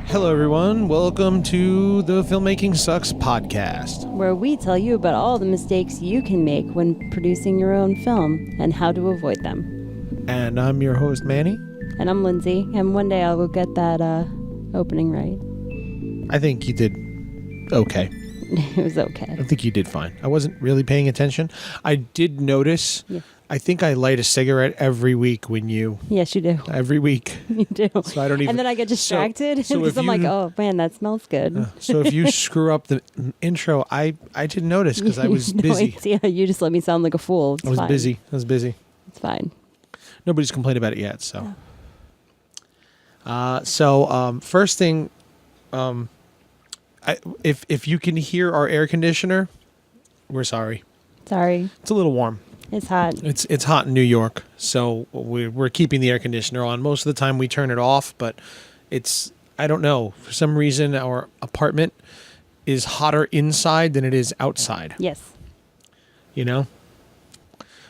Hello, everyone. Welcome to the Filmmaking Sucks podcast, where we tell you about all the mistakes you can make when producing your own film and how to avoid them. And I'm your host, Manny. And I'm Lindsay, and one day I will get that opening right. I think you did okay. It was okay. I think you did fine. I wasn't really paying attention. I did notice. Yeah. I think I light a cigarette every week when you... Yes, you do. Every week. You do. So I don't even... And then I get distracted because I'm like, oh, man, that smells good. So if you screw up the intro, I didn't notice because I was busy. Yeah, you just let me sound like a fool. It's I was fine. busy. It's fine. Nobody's complained about it yet, so... Yeah. First thing... If you can hear our air conditioner, we're sorry. Sorry. It's a little warm. It's hot. It's hot in New York, so we're keeping the air conditioner on. Most of the time we turn it off, but I don't know. For some reason, our apartment is hotter inside than it is outside. Yes. You know?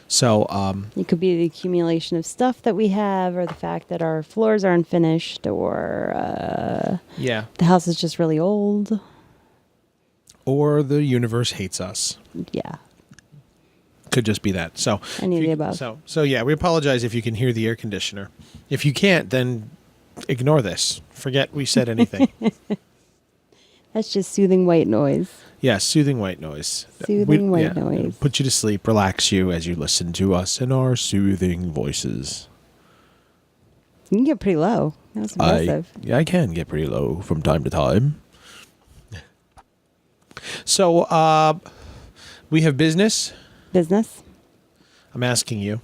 So... it could be the accumulation of stuff that we have, or the fact that our floors aren't finished, or... yeah. The house is just really old. Or the universe hates us. Yeah. Could just be that. So any of the above. So yeah, we apologize if you can hear the air conditioner. If you can't, then ignore this. Forget we said anything. That's just soothing white noise. Yeah, soothing white noise. Soothing white noise. Put you to sleep, relax you as you listen to us and our soothing voices. You can get pretty low. That was impressive. I can get pretty low from time to time. So, we have business. Business? I'm asking you.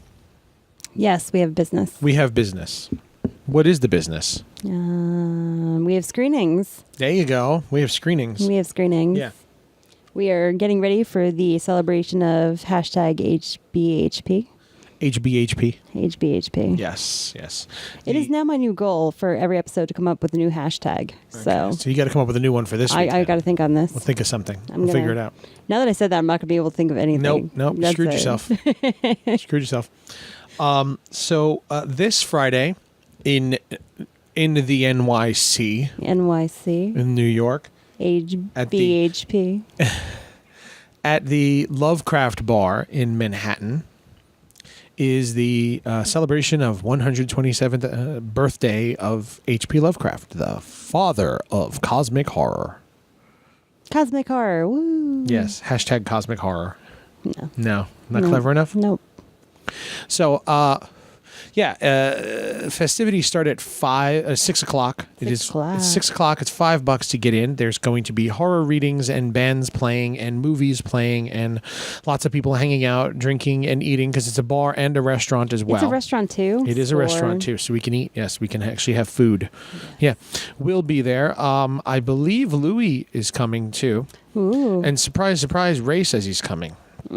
Yes, we have business. We have business. What is the business? We have screenings. There you go. We have screenings. Yeah. We are getting ready for the celebration of hashtag HBHP. HBHP. HBHP. Yes. It is now my new goal for every episode to come up with a new hashtag. Okay. So you got to come up with a new one for this week. I got to think on this. We'll think of something. We'll figure it out. Now that I said that, I'm not going to be able to think of anything. Nope. Screwed yourself. Screwed yourself. So this Friday in the NYC. In New York. HBHP. At the Lovecraft Bar in Manhattan is the celebration of 127th birthday of HP Lovecraft, the father of cosmic horror. Cosmic horror, woo! Yes, hashtag cosmic horror. No. Not clever enough? Nope. So, festivities start at 6 o'clock. It's 6 o'clock. It's $5 to get in. There's going to be horror readings and bands playing and movies playing and lots of people hanging out, drinking and eating because it's a bar and a restaurant as well. It's a restaurant too? It is a restaurant too, so we can eat. Yes, we can actually have food. Yeah, we'll be there. I believe Louis is coming too. Ooh. And surprise, surprise, Ray says he's coming. He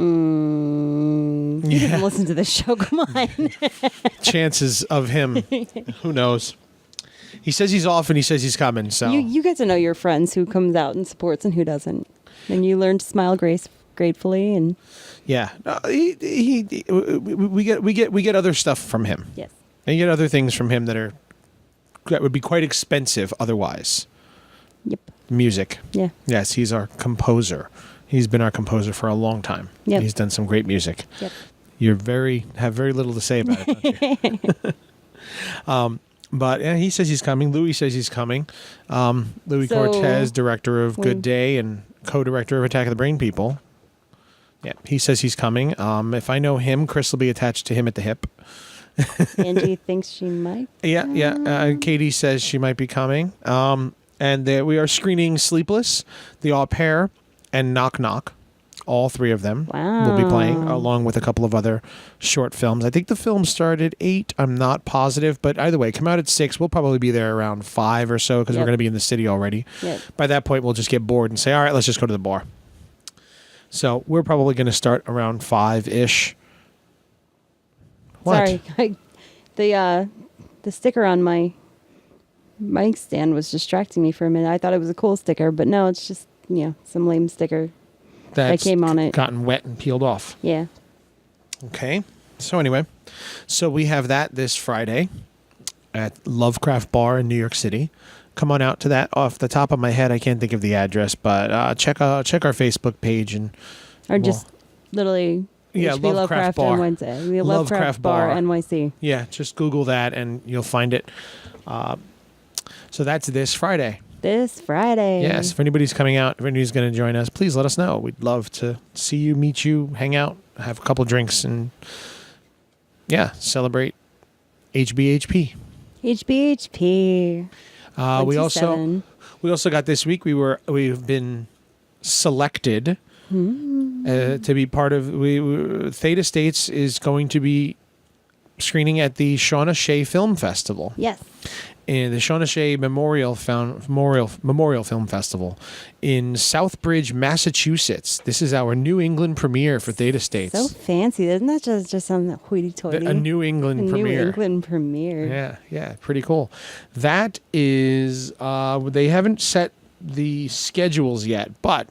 didn't listen to this show. Come on. Chances of him, who knows? He says he's off and he says he's coming. So you get to know your friends, who comes out and supports and who doesn't, and you learn to smile gratefully. And yeah, we get other stuff from him. Yes, and you get other things from him that would be quite expensive otherwise. Yep. Music. Yeah. Yes, he's our composer. He's been our composer for a long time. Yep. He's done some great music. Yep. You have very little to say about it, don't you? But yeah, he says he's coming. Louis says he's coming. Louis Cortez, director of Good Day and co-director of Attack of the Brain People. Yeah, he says he's coming. If I know him, Chris will be attached to him at the hip. Angie thinks she might. Yeah. Katie says she might be coming. And we are screening Sleepless, The Au Pair, and Knock Knock. All three of them will be playing, along with a couple of other short films. I think the film started at 8. I'm not positive, but either way, come out at 6. We'll probably be there around 5 or so because we're going to be in the city already. Yep. By that point, we'll just get bored and say, all right, let's just go to the bar. So we're probably going to start around 5-ish. What? Sorry. The sticker on my mic stand was distracting me for a minute. I thought it was a cool sticker, but no, it's just, some lame sticker. That's that came on it. Gotten wet and peeled off. Yeah. Okay. So anyway, we have that this Friday at Lovecraft Bar in New York City. come on out to that. Off the top of my head, I can't think of the address, but check our Facebook page or just literally HP Lovecraft Bar NYC. The Lovecraft Bar NYC. Yeah, just Google that and you'll find it. So that's this Friday. This Friday. Yes, if anybody's coming out, if anybody's going to join us, please let us know. We'd love to see you, meet you, hang out, have a couple drinks, and celebrate HBHP. HBHP. We also got this week. We've been selected to be part of. Theta States is going to be screening at the Shawnee Film Festival. Yes. In the Shawnee Memorial Film Festival in Southbridge, Massachusetts. This is our New England premiere for Theta States. So fancy. Isn't that just some hoity-toity? A New England premiere. New England premiere. Yeah, pretty cool. That is, they haven't set the schedules yet, but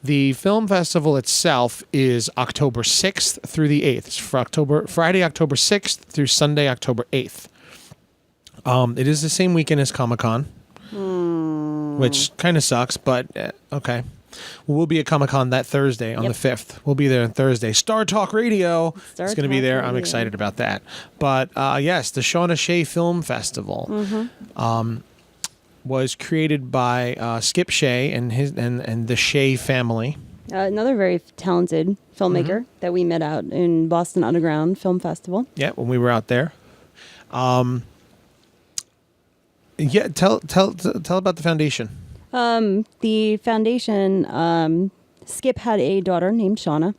the film festival itself is October 6th through the 8th. It's for Friday, October 6th through Sunday, October 8th. It is the same weekend as Comic-Con, which kind of sucks, but okay. We'll be at Comic-Con that Thursday on the 5th. We'll be there on Thursday. Star Talk Radio is going to be there. Radio. I'm excited about that. But yes, the Shawnee Film Festival was created by Skip Shea and the Shea family. Another very talented filmmaker that we met out in Boston Underground Film Festival. Yeah, when we were out there. Yeah, tell about the foundation. The foundation, Skip had a daughter named Shauna,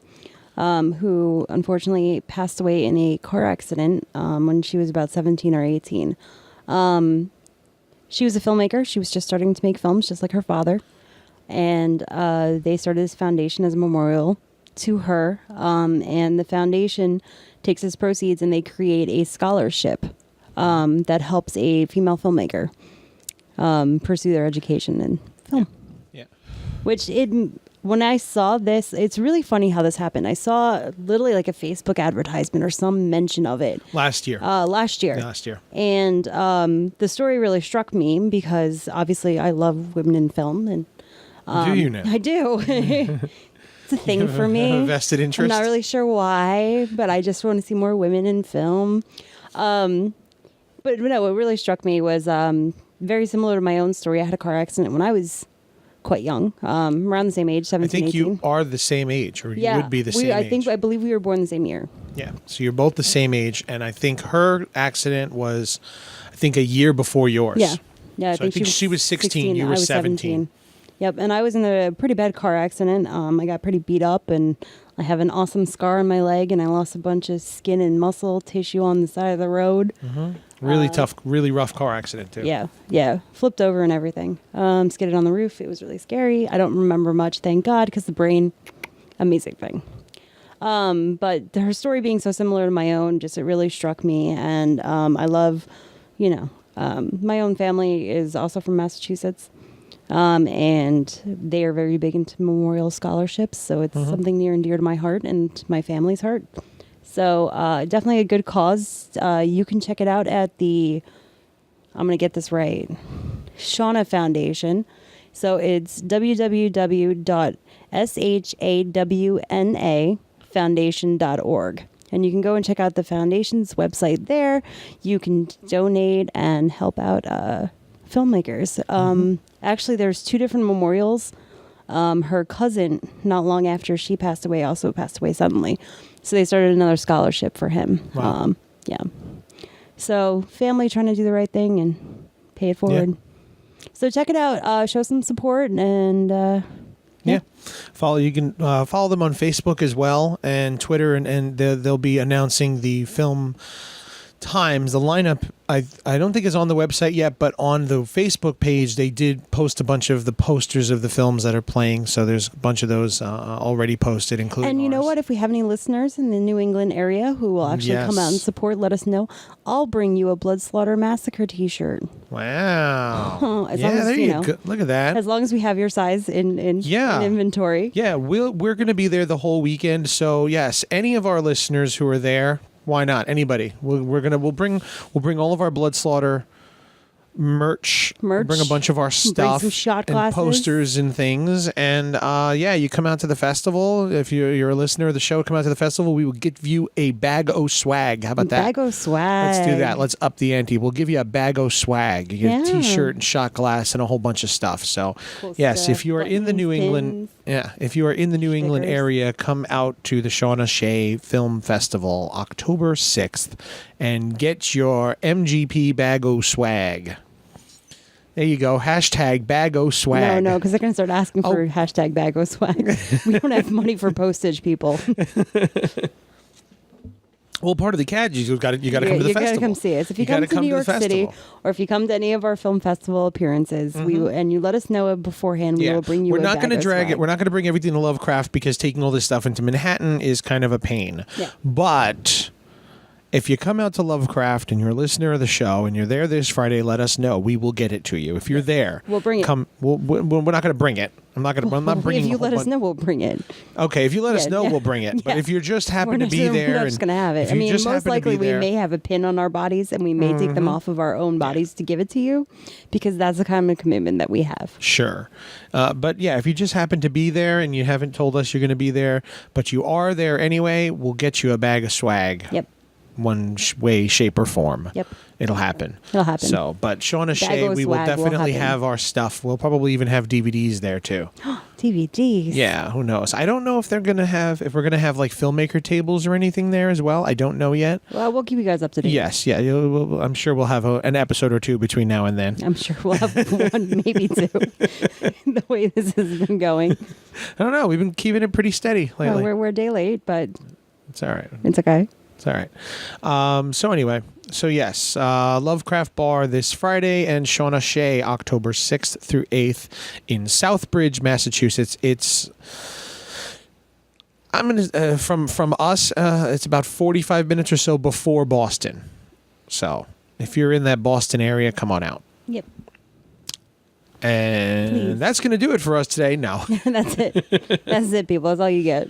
who unfortunately passed away in a car accident when she was about 17 or 18. She was a filmmaker. She was just starting to make films, just like her father. And they started this foundation as a memorial to her. And the foundation takes its proceeds and they create a scholarship that helps a female filmmaker pursue their education in film. Yeah. Which when I saw this, it's really funny how this happened. I saw literally like a Facebook advertisement or some mention of it. Last year. Last year. And the story really struck me because obviously I love women in film. And do you now? I do. It's a thing for me. A vested interest? I'm not really sure why, but I just want to see more women in film. But no, what really struck me was very similar to my own story. I had a car accident when I was quite young, around the same age, 17, I think 18. you are the same age, or you would be the same age. I believe we were born the same year. Yeah, so you're both the same age, and I think her accident was, a year before yours. Yeah. I think she was 16, you were 17. Yep, and I was in a pretty bad car accident. I got pretty beat up, and I have an awesome scar on my leg, and I lost a bunch of skin and muscle tissue on the side of the road. Mm-hmm. Really tough, really rough car accident, too. Yeah. Flipped over and everything. Skidded on the roof. It was really scary. I don't remember much, thank God, because the brain, amazing thing. But her story being so similar to my own, it really struck me. And I love, my own family is also from Massachusetts. And they are very big into memorial scholarships. So it's something near and dear to my heart and my family's heart. So definitely a good cause. You can check it out at I'm going to get this right, Shawnee Foundation. So it's www.shawnafoundation.org. And you can go and check out the foundation's website there. You can donate and help out filmmakers. Actually, there's two different memorials. Her cousin, not long after she passed away, also passed away suddenly. So they started another scholarship for him. Wow. So family trying to do the right thing and pay it forward. Yeah. So check it out. Show some support and you can follow them on Facebook as well and Twitter, and they'll be announcing the film times. The lineup I don't think is on the website yet, but on the Facebook page they did post a bunch of the posters of the films that are playing, so there's a bunch of those already posted, including and you know ours. what, if we have any listeners in the New England area who will actually come out and support, let us know. I'll bring you a Blood Slaughter Massacre t-shirt. Wow. As long as, there you go. Look at that. As long as we have your size in inventory. Yeah, we're going to be there the whole weekend, so yes, any of our listeners who are there, why not? Anybody. We'll bring all of our Blood Slaughter Merch. Bring a bunch of our stuff some shot and glasses. posters and things. And you come out to the festival. If you're a listener of the show, come out to the festival. We will give you a bag o' swag. How about that? Bag o' swag. Let's do that. Let's up the ante. We'll give you a bag o' swag. You get a T-shirt and shot glass and a whole bunch of stuff. So, Cool yes, stuff. if you are in the New England, if you are in the New England area, come out to the Sean O'Shea Film Festival, October 6th, and get your MGP bag o' swag. There you go. Hashtag bag o' swag. No, because they're going to start asking for hashtag bag o' swag. We don't have money for postage, people. Well, part of the catch is you got to come to the festival. You got to come see us. If you come to New York City, or if you come to any of our film festival appearances, and you let us know beforehand, we will bring you. We're a not bag going to drag swag. it. We're not going to bring everything to Lovecraft because taking all this stuff into Manhattan is kind of a pain. Yeah. But if you come out to Lovecraft and you're a listener of the show and you're there this Friday, let us know. We will get it to you. If you're there, we'll bring it. We're not going to bring it. I'm not bringing. If you let us know, we'll bring it. Okay, if you let us know, we'll bring it. But if you just happen to be there, we're not just going to have it. I mean, most likely we may have a pin on our bodies, and we may take them off of our own bodies to give it to you, because that's the kind of commitment that we have. Sure, but yeah, if you just happen to be there and you haven't told us you're going to be there, but you are there anyway, we'll get you a bag of swag. Yep. One way, shape, or form. Yep. It'll happen. So, but Sean O'Shea, we will definitely have our stuff. We'll probably even have DVDs there too. DVDs. Yeah, who knows? I don't know if we're gonna have like filmmaker tables or anything there as well. I don't know yet. Well, we'll keep you guys up to date. Yes, yeah. I'm sure we'll have an episode or two between now and then. I'm sure we'll have one, maybe two. The way this has been going. I don't know. We've been keeping it pretty steady lately. Well, we're a day late, but it's all right. It's okay. It's all right. So anyway, yes, Lovecraft Bar this Friday, and Sean O'Shea October 6th through 8th in Southbridge, Massachusetts. It's from us. It's about 45 minutes or so before Boston. So if you're in that Boston area, come on out. Yep. And that's going to do it for us today. No. That's it. That's it, people. That's all you get.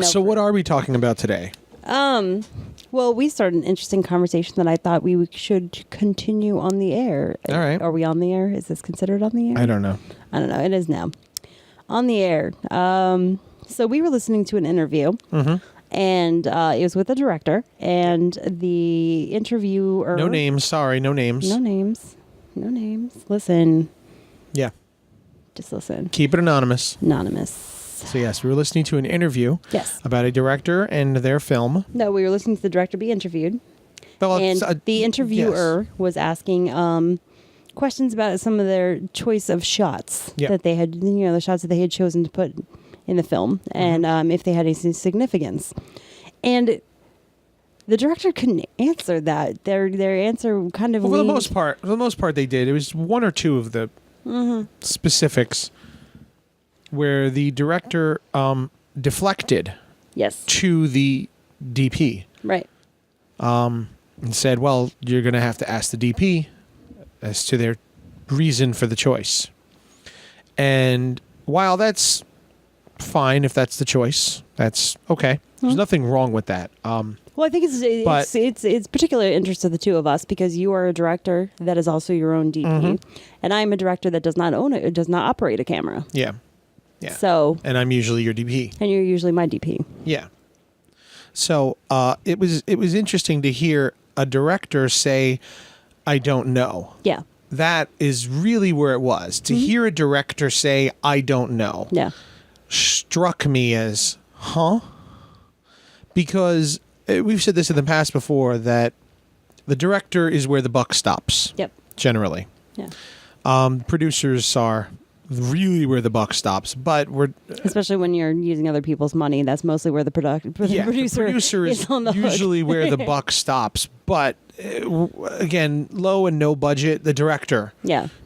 So what are we talking about today? Well, we started an interesting conversation that I thought we should continue on the air. All right. Are we on the air? Is this considered on the air? I don't know. It is now. On the air. So we were listening to an interview, and it was with a director, and the interviewer... No names. Sorry, no names. No names. No names. Listen. Yeah. Just listen. Keep it anonymous. Anonymous. So yes, we were listening to an interview about a director and their film. No, we were listening to the director be interviewed. Well, and the interviewer was asking questions about some of their choice of shots that they had, the shots that they had chosen to put in the film, and if they had any significance. And the director couldn't answer that. Their answer kind of for the most part they did. It was one or two of the specifics where the director deflected to the DP. Right. And said, well, you're going to have to ask the DP as to their reason for the choice. And while that's fine, if that's the choice, that's okay. There's nothing wrong with that. Well, I think it's particular interest of the two of us, because you are a director that is also your own DP, and I'm a director that does not operate a camera. Yeah. Yeah. So, and I'm usually your DP. And you're usually my DP. Yeah. So it was interesting to hear a director say, "I don't know." Yeah. That is really where it was. To hear a director say, "I don't know." Yeah. Struck me as, huh? Because we've said this in the past before, that the director is where the buck stops. Yep. Generally. Yeah. Producers are really where the buck stops, but especially when you're using other people's money, that's mostly where the producer is on the usually hook. Where the buck stops. But again, low and no budget, the director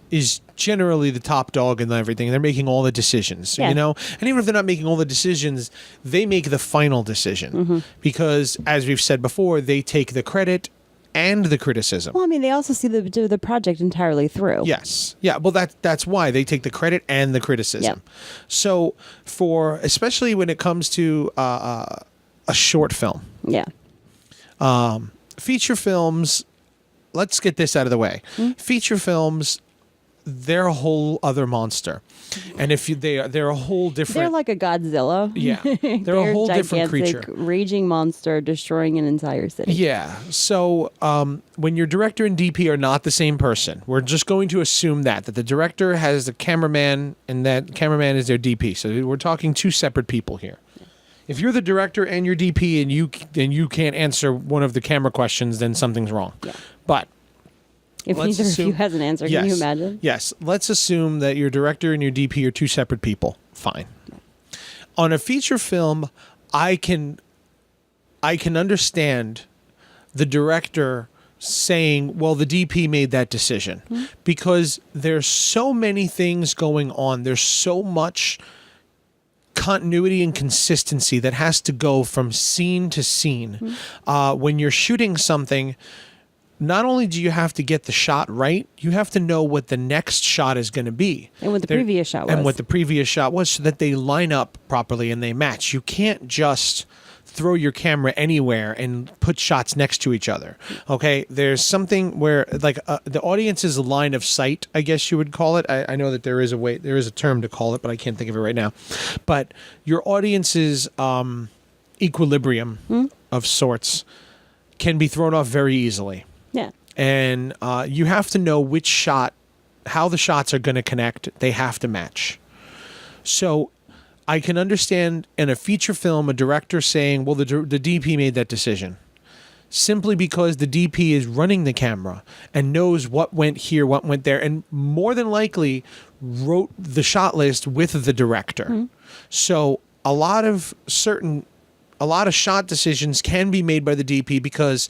is generally the top dog in everything. They're making all the decisions, and even if they're not making all the decisions, they make the final decision because, as we've said before, they take the credit and the criticism. Well, I mean, they also see the project entirely through. Yes. Yeah. Well, that's why they take the credit and the criticism. Yep. So especially when it comes to a short film. Yeah. Feature films, let's get this out of the way. Feature films, they're a whole other monster, and if they're a whole different. They're like a Godzilla. Yeah, they're a whole different creature, raging monster destroying an entire city. Yeah. So when your director and DP are not the same person, we're just going to assume that the director has a cameraman and that cameraman is their DP. So we're talking two separate people here. If you're the director and your DP and you can't answer one of the camera questions, then something's wrong. Yeah. But if neither of you has an answer, can you imagine? Yes. Let's assume that your director and your DP are two separate people. Fine. On a feature film, I can understand the director saying, well, the DP made that decision, because there's so many things going on. There's so much continuity and consistency that has to go from scene to scene. When you're shooting something, not only do you have to get the shot right, you have to know what the next shot is going to be. And what the previous shot was. And what the previous shot was, so that they line up properly and they match. You can't just throw your camera anywhere and put shots next to each other. Okay? There's something where, like, the audience's line of sight, I guess you would call it. I know that there is a term to call it, but I can't think of it right now. But your audience's equilibrium of sorts can be thrown off very easily. Yeah. And you have to know which shot, how the shots are going to connect. They have to match. So I can understand in a feature film a director saying, well, the DP made that decision. Simply because the DP is running the camera and knows what went here, what went there, and more than likely wrote the shot list with the director. So a lot of shot decisions can be made by the DP because,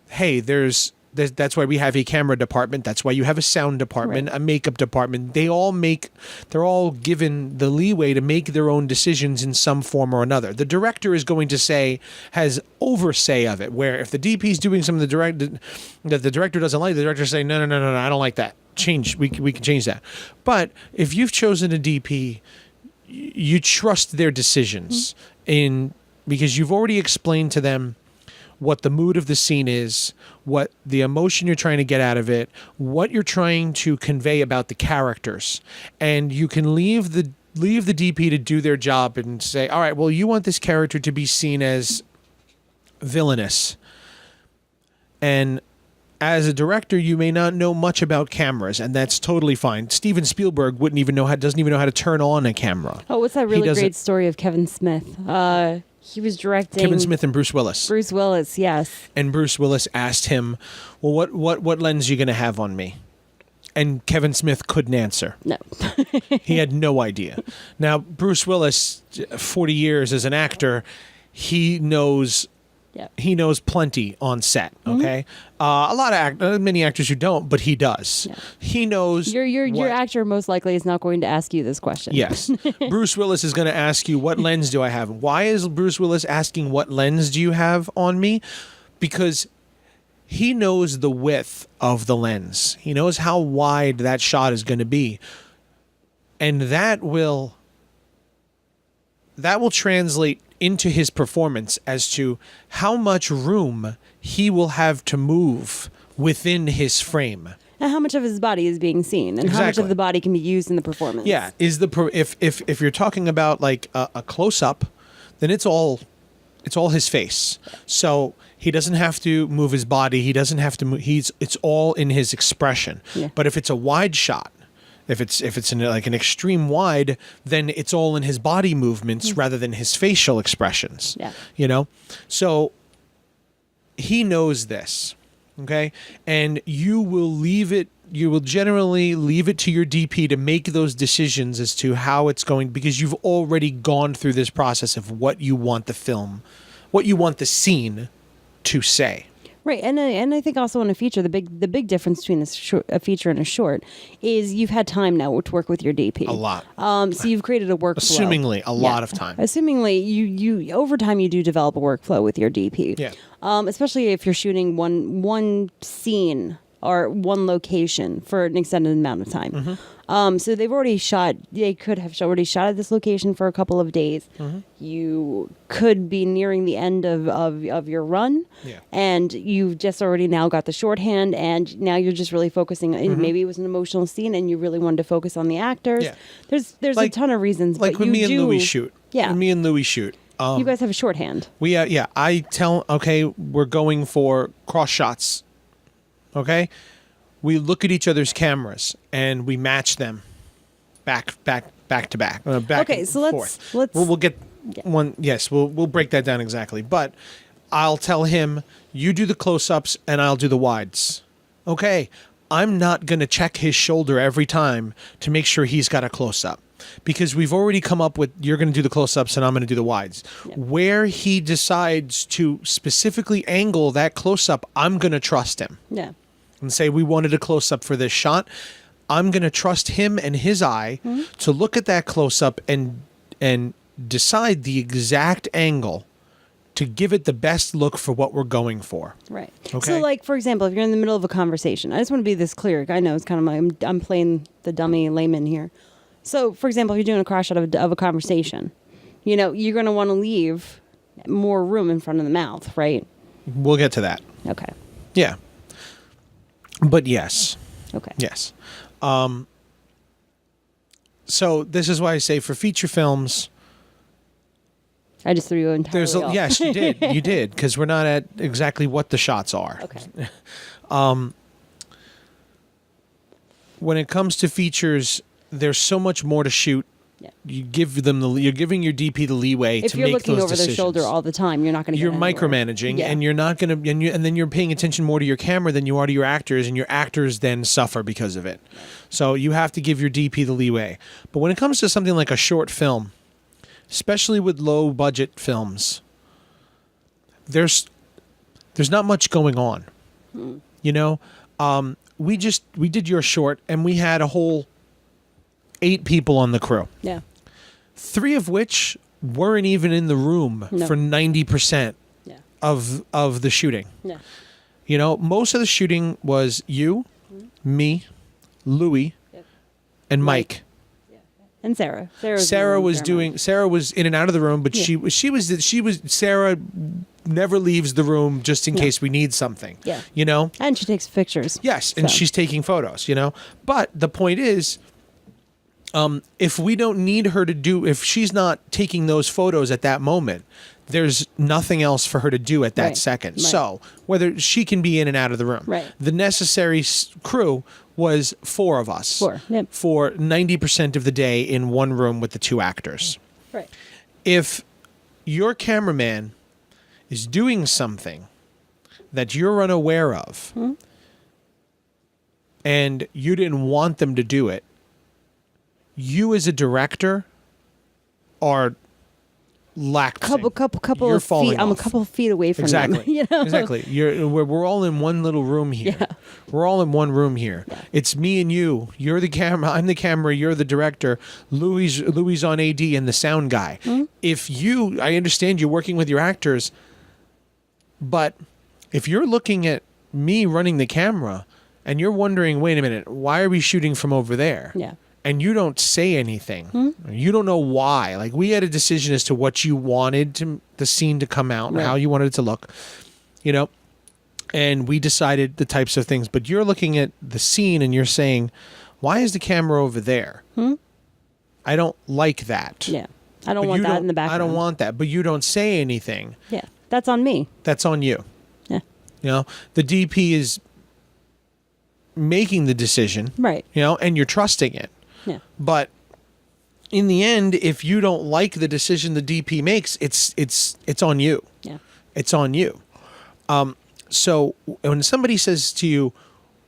hey, that's why we have a camera department. That's why you have a sound department, a makeup department. They're all given the leeway to make their own decisions in some form or another. The director is going to has oversight of it, where if the DP is doing something that the director doesn't like, the director say, no, I don't like that. Change. We can change that. But if you've chosen a DP, you trust their decisions because you've already explained to them what the mood of the scene is, what the emotion you're trying to get out of it, what you're trying to convey about the characters. And you can leave the DP to do their job and say, all right, well, you want this character to be seen as villainous. And as a director, you may not know much about cameras, and that's totally fine. Steven Spielberg doesn't even know how to turn on a camera. Oh, what's that really great story of Kevin Smith? He was directing Kevin Smith and Bruce Willis. Bruce Willis, yes. And Bruce Willis asked him, well, what lens are you going to have on me? And Kevin Smith couldn't answer. No. He had no idea. Now, Bruce Willis, 40 years as an actor, he knows plenty on set, okay? Many actors who don't, but he does. Yeah. He knows. Your actor most likely is not going to ask you this question. Yes. Bruce Willis is going to ask you, what lens do I have? Why is Bruce Willis asking, what lens do you have on me? Because he knows the width of the lens. He knows how wide that shot is going to be. And that will translate into his performance as to how much room he will have to move within his frame. And how much of his body is being seen, and how much of the body can be used in the performance. Yeah, if you're talking about like a close up, then it's all his face. So he doesn't have to move his body. He doesn't have to move. It's all in his expression. Yeah. But if it's a wide shot, if it's in like an extreme wide, then it's all in his body movements rather than his facial expressions. Yeah. You know? So he knows this. Okay? And you will generally leave it to your DP to make those decisions as to how it's going, because you've already gone through this process of what you want the scene to say. Right, and I think also in a feature, the big difference between a feature and a short is you've had time now to work with your DP. A lot. So you've created a workflow. Assumingly, a lot of time. Assumingly, you over time you do develop a workflow with your DP. Yeah. Especially if you're shooting one scene are one location for an extended amount of time. So they've already shot. They could have already shot at this location for a couple of days. You could be nearing the end of your run, and you've just already now got the shorthand, and now you're just really focusing. Maybe it was an emotional scene, and you really wanted to focus on the actors. There's Like- a ton of reasons. Like but when you me and do, Louis shoot. Yeah. When me and Louis shoot. You guys have a shorthand. I tell, okay, we're going for cross shots. Okay? We look at each other's cameras and we match them back to back. Back Okay, and so let's- forth. let's- We'll get one. Yes, we'll break that down exactly. But I'll tell him, you do the close-ups and I'll do the wides. Okay, I'm not going to check his shoulder every time to make sure he's got a close-up. Because we've already come up with, you're going to do the close-ups and I'm going to do the wides. Where he decides to specifically angle that close-up, I'm going to trust him. Yeah. And say, we wanted a close-up for this shot. I'm going to trust him and his eye to look at that close-up and decide the exact angle to give it the best look for what we're going for. Right. Okay. So, like, for example, if you're in the middle of a conversation, I just want to be this clear. I know it's kind of I'm playing the dummy layman here. So, for example, if you're doing a cross shot of a conversation, you're going to want to leave more room in front of the mouth, right? We'll get to that. Okay. Yeah. But yes. Okay. Yes. So this is why I say for feature films, I just threw you entirely off. yes, you did. You did, because we're not at exactly what the shots are. Okay. When it comes to features, there's so much more to shoot. Yeah. You're giving your DP the leeway If to you're make looking those over decisions. their shoulder all the time, you're not going to. You're micromanaging, Yeah. and you're not going to, and then you're paying attention more to your camera than you are to your actors, and your actors then suffer because of it. Right. So you have to give your DP the leeway. But when it comes to something like a short film, especially with low budget films, there's not much going on. You know, we did your short, and we had a whole 8 people on the crew. Yeah. 3 of which weren't even in the room for 90% of the shooting. Yeah. You know, most of the shooting was you, me, Louis, and Mike. And Sarah. Sarah was in and out of the room, but Sarah never leaves the room just in case we need something. Yeah. You know? And she takes pictures. Yes, and she's taking photos, you know? But the point is, if we don't need her to if she's not taking those photos at that moment, there's nothing else for her to do at that second. Right. So whether she can be in and out of the room, the necessary crew was 4 of us for 90% of the day in one room with the 2 actors. Right. If your cameraman is doing something that you're unaware of and you didn't want them to do it, you as a director are lacking. Couple You're of falling feet. I'm a off. couple of feet away from Exactly. them. You know? Exactly. We're all in one little room here. Yeah. We're all in one room here. Yeah. It's me and you. You're the camera. I'm the camera. You're the director. Louis on AD and the sound guy. I understand you're working with your actors, but if you're looking at me running the camera and you're wondering, wait a minute, why are we shooting from over there? Yeah. And you don't say anything. You don't know why. Like, we had a decision as to what you wanted the scene to come out and how you wanted it to look, you know, and we decided the types of things. But you're looking at the scene and you're saying, why is the camera over there? I don't like that. Yeah. I don't want that in the background. I don't want that. But you don't say anything. Yeah. That's on me. That's on you. Yeah. You know, the DP is making the decision. Right. You know, and you're trusting it. Yeah. But in the end, if you don't like the decision the DP makes, it's on you. Yeah. It's on you. So when somebody says to you,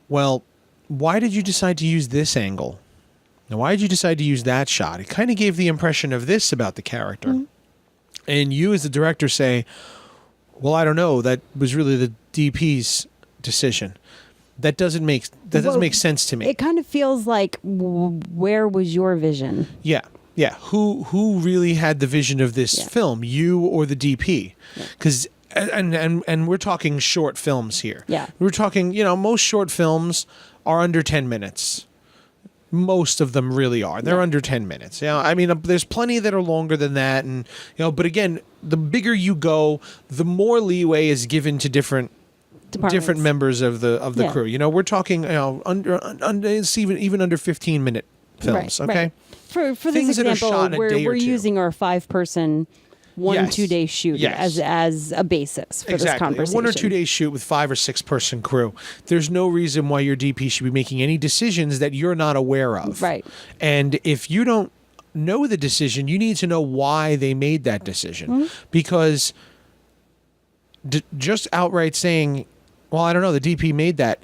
well, why did you decide to use this angle? Now, why did you decide to use that shot? It kind of gave the impression of this about the character. And you as the director say, well, I don't know. That was really the DP's decision. That doesn't make sense to me. It kind of feels like, where was your vision? Yeah. Who really had the vision of this film, you or the DP? Because and we're talking short films here. Yeah. We're talking, most short films are under 10 minutes. Most of them really are. They're under 10 minutes. I mean, there's plenty that are longer than that, and but again, the bigger you go, the more leeway is given to different members of the crew. We're talking under it's even under 15-minute films. Right, okay, right. For things this example, that are shot in a day or we're two. using our 5-person 1-2 day shoot as a basis for this conversation. 1 or 2 day shoot with 5 or 6 person crew. There's no reason why your DP should be making any decisions that you're not aware of. Right. And if you don't know the decision, you need to know why they made that decision. Because just outright saying, well, I don't know, the DP made that,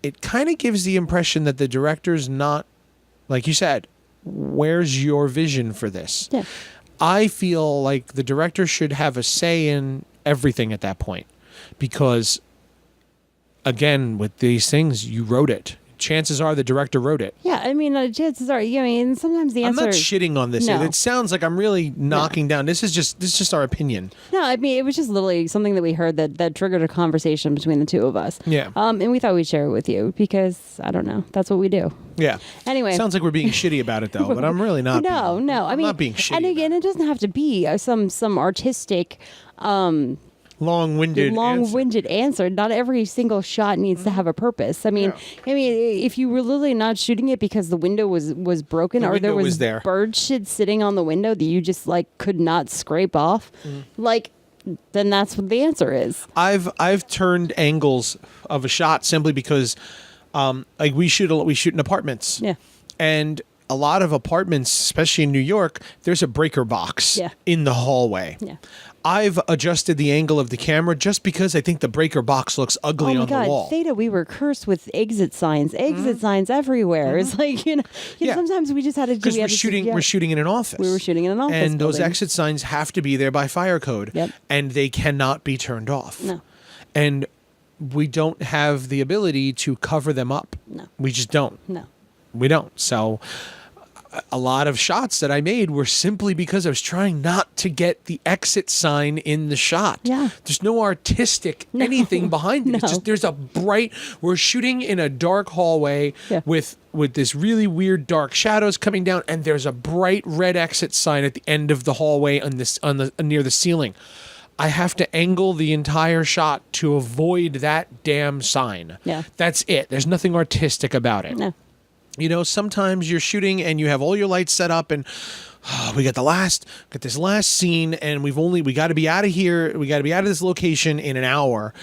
it kind of gives the impression that the director's not, like you said, where's your vision for this? Yeah. I feel like the director should have a say in everything at that point, because, again, with these things, you wrote it. Chances are the director wrote it. Yeah, I mean, chances are, sometimes the answer... I'm not shitting on this. No. It sounds like I'm really knocking down. This is just our opinion. No, I mean, it was just literally something that we heard that triggered a conversation between the two of us. Yeah. And we thought we'd share it with you because, I don't know, that's what we do. Yeah. Anyway. Sounds like we're being shitty about it, though, but I'm really not. No. I'm not being shitty. And again, it doesn't have to be some artistic... long-winded answer. Not every single shot needs to have a purpose. I mean, if you were literally not shooting it because the window was broken, or there was bird shit sitting on the window that you just could not scrape off, then that's what the answer is. I've turned angles of a shot simply because, we shoot in apartments. Yeah. And a lot of apartments, especially in New York, there's a breaker box in the hallway. Yeah. I've adjusted the angle of the camera just because I think the breaker box looks ugly on the wall. Oh my God, Theta, we were cursed with exit signs everywhere. It's like, sometimes we just had to do... Because we're shooting in an office. We were shooting in an office and those building. exit signs have to be there by fire code. Yep. And they cannot be turned off. No. And we don't have the ability to cover them up. No. We just don't. No. We don't. So a lot of shots that I made were simply because I was trying not to get the exit sign in the shot. Yeah. There's no artistic anything behind it. No. It's just we're shooting in a dark hallway with this really weird dark shadows coming down, and there's a bright red exit sign at the end of the hallway near the ceiling. I have to angle the entire shot to avoid that damn sign. Yeah. That's it. There's nothing artistic about it. No. Sometimes you're shooting and you have all your lights set up, and we got this last scene, and we got to be out of here. We got to be out of this location in an hour.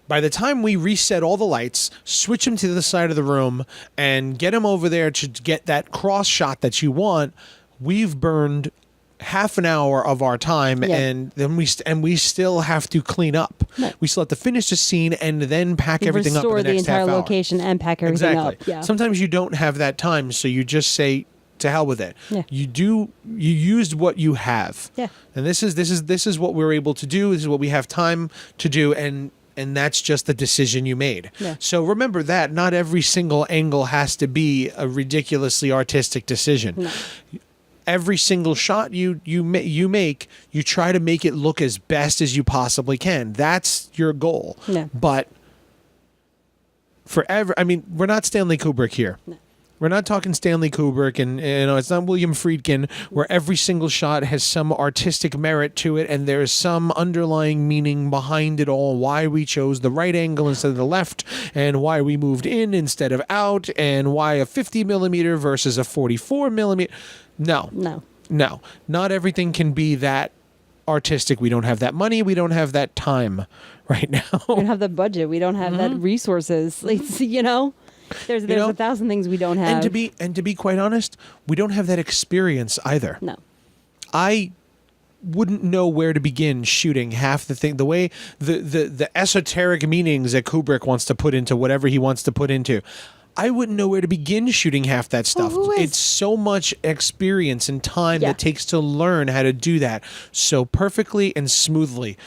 By the time we reset all the lights, switch them to the side of the room, and get them over there to get that cross shot that you want, we've burned half an hour of our time, and then we still have to clean up. Right. We still have to finish the scene and then pack everything up in the next half hour. Restore the entire location and pack everything up. Yeah. Sometimes you don't have that time, so you just say, to hell with it. Yeah. You used what you have. Yeah. And this is what we're able to do. This is what we have time to do, and that's just the decision you made. Yeah. So remember that not every single angle has to be a ridiculously artistic decision. No. Every single shot you make, you try to make it look as best as you possibly can. That's your goal. Yeah. But we're not Stanley Kubrick here. No. We're not talking Stanley Kubrick, and it's not William Friedkin, where every single shot has some artistic merit to it, and there's some underlying meaning behind it all. Why we chose the right angle instead of the left, and why we moved in instead of out, and why a 50 millimeter versus a 44 millimeter. No. Not everything can be that artistic. We don't have that money. We don't have that time right now. We don't have the budget. We don't have that resources. There's 1,000 things we don't have. And to be quite honest, we don't have that experience either. No. I wouldn't know where to begin shooting half the thing. The way the esoteric meanings that Kubrick wants to put into whatever he wants to put into, I wouldn't know where to begin shooting half that stuff. It's so much experience and time that takes to learn how to do that so perfectly and smoothly.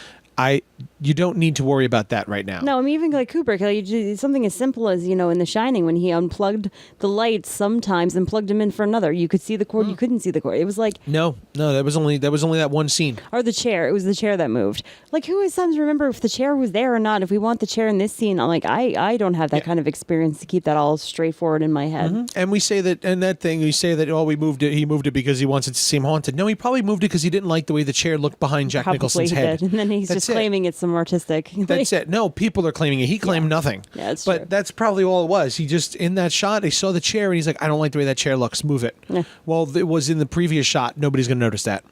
you don't need to worry about that right now. No, I mean, even like Kubrick, something as simple as, in The Shining, when he unplugged the lights sometimes and plugged them in for another. You could see the cord, you couldn't see the cord. It was like... No, that was only that one scene. Or the chair. It was the chair that moved. Like, who has sometimes remember if the chair was there or not? If we want the chair in this scene, I'm like, I don't have that kind of experience to keep that all straightforward in my head. And we say that, and that thing, we say that, he moved it because he wants it to seem haunted. No, he probably moved it because he didn't like the way the chair looked behind Jack Nicholson's head. Did. And then he's just claiming it's some artistic. That's it. No, people are claiming it. He claimed nothing. Yeah, that's but true. that's probably all it was. He just, in that shot, he saw the chair and he's like, I don't like the way that chair looks. Move it. Yeah. Well, it was in the previous shot. Nobody's going to notice that.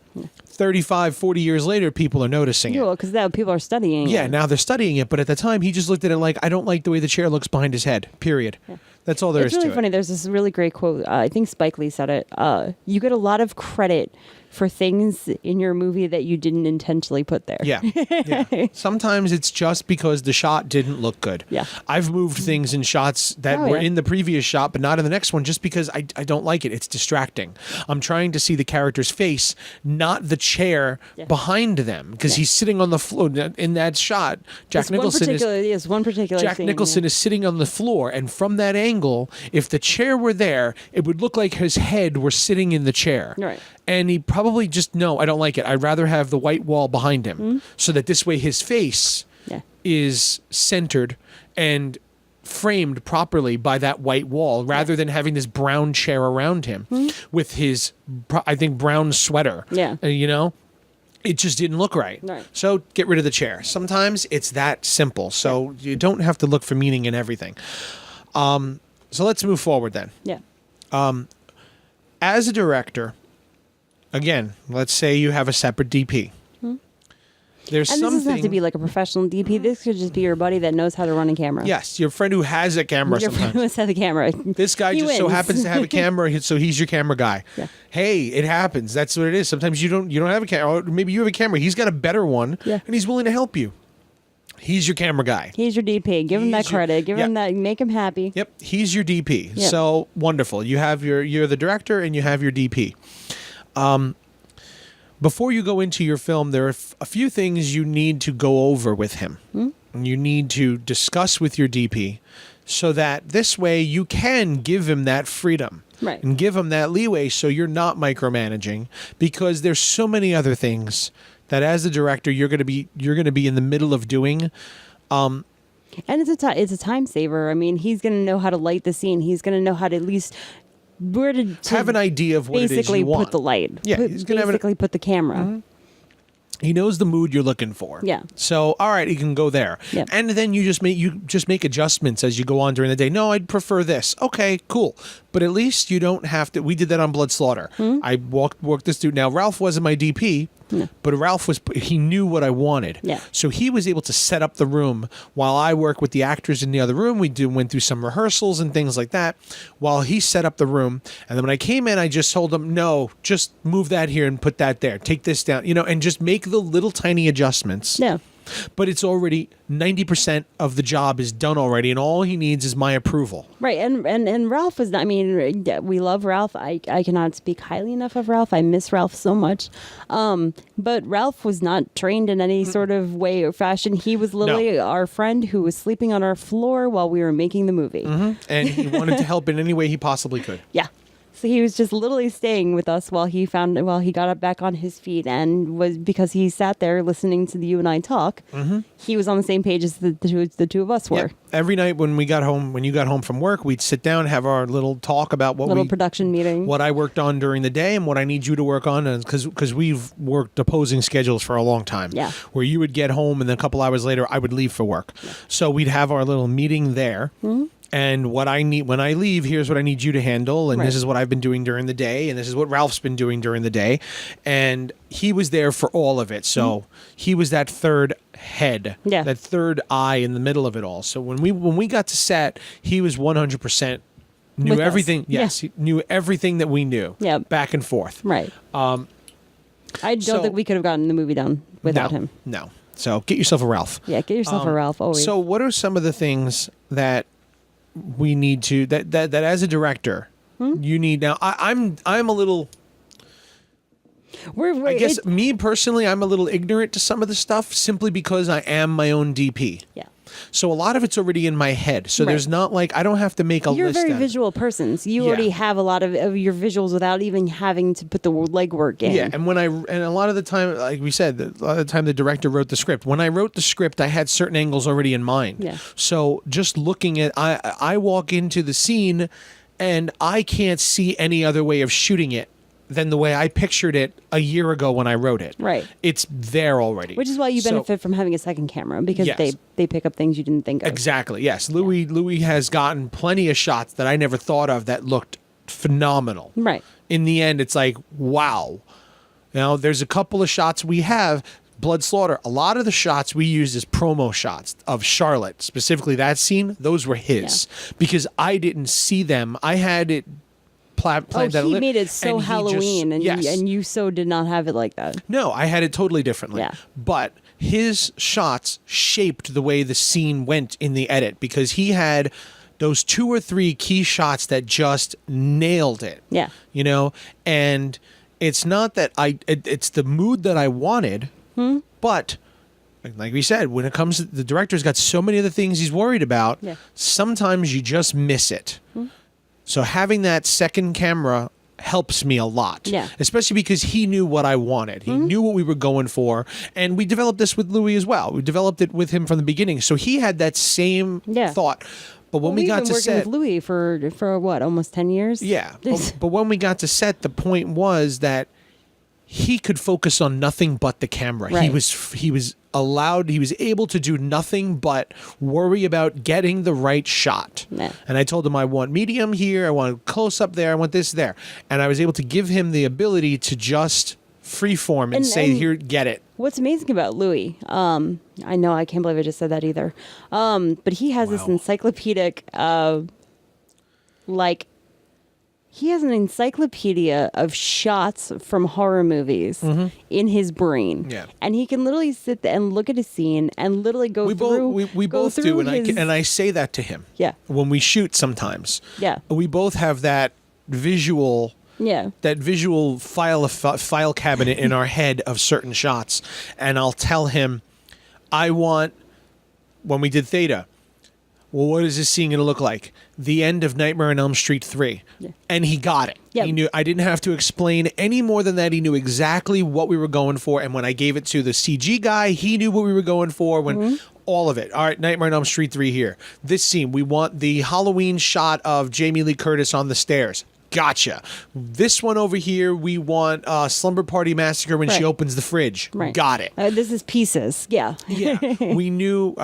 35, 40 years later, people are noticing it. Well, because now people are studying it. Yeah, now they're studying it. But at the time, he just looked at it like, I don't like the way the chair looks behind his head. Period. Yeah. That's all there is to it. It's really funny. There's this really great quote. I think Spike Lee said it. You get a lot of credit for things in your movie that you didn't intentionally put there. Yeah. Sometimes it's just because the shot didn't look good. Yeah. I've moved things in shots that were in the previous shot, but not in the next one, just because I don't like it. It's distracting. I'm trying to see the character's face, not the chair behind them, because he's sitting on the floor in that shot. Jack Nicholson is sitting on the floor, and from that angle, if the chair were there, it would look like his head were sitting in the chair. Right. And he probably just, no, I don't like it. I'd rather have the white wall behind him so that this way his face is centered and framed properly by that white wall rather than having this brown chair around him with his, I think, brown sweater. Yeah. It just didn't look right. So get rid of the chair. Sometimes it's that simple. So you don't have to look for meaning in everything. So let's move forward then. Yeah. As a director... Again, let's say you have a separate DP. There's and something. This doesn't have to be like a professional DP. This could just be your buddy that knows how to run a camera. Yes, your friend who has a camera. Your friend who has a camera. This guy just so happens to have a camera, so he's your camera guy. Yeah. Hey, it happens. That's what it is. Sometimes you don't have a camera. Or maybe you have a camera. He's got a better one, and he's willing to help you. He's your camera guy. He's your DP. Give him that credit. Give him that. Make him happy. Yep. He's your DP. Yep. So wonderful. You're the director and you have your DP. Before you go into your film, there are a few things you need to go over with him. You need to discuss with your DP so that this way you can give him that freedom and give him that leeway so you're not micromanaging, because there's so many other things that as a director you're going to be in the middle of doing. And it's a time saver. I mean, he's going to know how to light the scene. He's going to know how to at least where to have an idea of what it is you want. Basically put the light. Yeah, he's going to basically put the camera. He knows the mood you're looking for. Yeah. So, all right, he can go there. Yep. And then you just make adjustments as you go on during the day. No, I'd prefer this. Okay, cool. But at least you don't have to. We did that on Blood Slaughter. I worked this dude. Now, Ralph wasn't my DP, but Ralph he knew what I wanted. Yeah. So he was able to set up the room while I worked with the actors in the other room. We went through some rehearsals and things like that while he set up the room. And then when I came in, I just told him, no, just move that here and put that there. Take this down, and just make the little tiny adjustments. Yeah. But it's already 90% of the job is done already, and all he needs is my approval. Right, and Ralph was. I mean, we love Ralph. I cannot speak highly enough of Ralph. I miss Ralph so much. But Ralph was not trained in any sort of way or fashion. He was literally our friend who was sleeping on our floor while we were making the movie, and he wanted to help in any way he possibly could. Yeah. So he was just literally staying with us while he got up back on his feet, and was because he sat there listening to you and I talk. He was on the same page as the two of us were. Yep. Every night when you got home from work, we'd sit down, have our little talk about production meeting, what I worked on during the day, and what I need you to work on, because we've worked opposing schedules for a long time. Yeah. Where you would get home, and then a couple hours later, I would leave for work. Yeah. So we'd have our little meeting there. And what I need when I leave, here's what I need you to handle, and this is what I've been doing during the day, and this is what Ralph's been doing during the day. And he was there for all of it. So he was that third head, that third eye in the middle of it all. So when we got to set, he was 100% knew with everything. Us. Yes, he knew everything that we knew. Yeah. Back and forth. Right. I don't think we could have gotten the movie done without him. No. So get yourself a Ralph. Yeah, get yourself a Ralph always. So what are some of the things that we need to that as a director you need? Now I'm a little I guess me personally, I'm a little ignorant to some of the stuff simply because I am my own DP. Yeah. So a lot of it's already in my head. So there's not like, I don't have to make a You're list. You're a very visual person. So you already have a lot of your visuals without even having to put the legwork in. Yeah. And a lot of the time, like we said, a lot of the time the director wrote the script. When I wrote the script, I had certain angles already in mind. Yeah. So just looking at, I walk into the scene and I can't see any other way of shooting it than the way I pictured it a year ago when I wrote it. Right. It's there already. Which is why you benefit from having a second camera, because they pick up things you didn't think of. Exactly. Yes. Louis has gotten plenty of shots that I never thought of that looked phenomenal. Right. In the end, it's like, wow. Now, there's a couple of shots we have. Blood Slaughter, a lot of the shots we used as promo shots of Charlotte, specifically that scene, those were his. Because I didn't see them. I had it he made it so Halloween, and you so did not have it like that. No, I had it totally differently. Yeah. But his shots shaped the way the scene went in the edit, because he had those 2 or 3 key shots that just nailed it. Yeah. You know, and it's not that it's the mood that I wanted, but like we said, when it comes to the director's got so many other things he's worried about, sometimes you just miss it. So having that second camera helps me a lot. Yeah. Especially because he knew what I wanted. He knew what we were going for. And we developed this with Louis as well. We developed it with him from the beginning. So he had that same thought. But when we got to set, with Louis for what, almost 10 years? Yeah. but when we got to set, the point was that he could focus on nothing but the camera. Right. He was able to do nothing but worry about getting the right shot. Nah. And I told him, I want medium here, I want close up there, I want this there. And I was able to give him the ability to just freeform and say, here, get it. What's amazing about Louis, I know, I can't believe I just said that either. But he has this encyclopedic, he has an encyclopedia of shots from horror movies in his brain. Yeah. And he can literally sit there and look at a scene and literally go through. We both do, and I say that to him. Yeah. When we shoot sometimes. Yeah. We both have that visual. Yeah. That visual file cabinet in our head of certain shots. And I'll tell him, when we did Theta, well, what is this scene going to look like? The end of Nightmare on Elm Street 3. Yeah. And he got it. Yep. He knew. I didn't have to explain any more than that. He knew exactly what we were going for. And when I gave it to the CG guy, he knew what we were going for. All of it. All right, Nightmare on Elm Street 3 here. This scene, we want the Halloween shot of Jamie Lee Curtis on the stairs. Gotcha. This one over here, we want Slumber Party Massacre when she opens the fridge. Right. Got it. This is pieces. Yeah. Yeah. We knew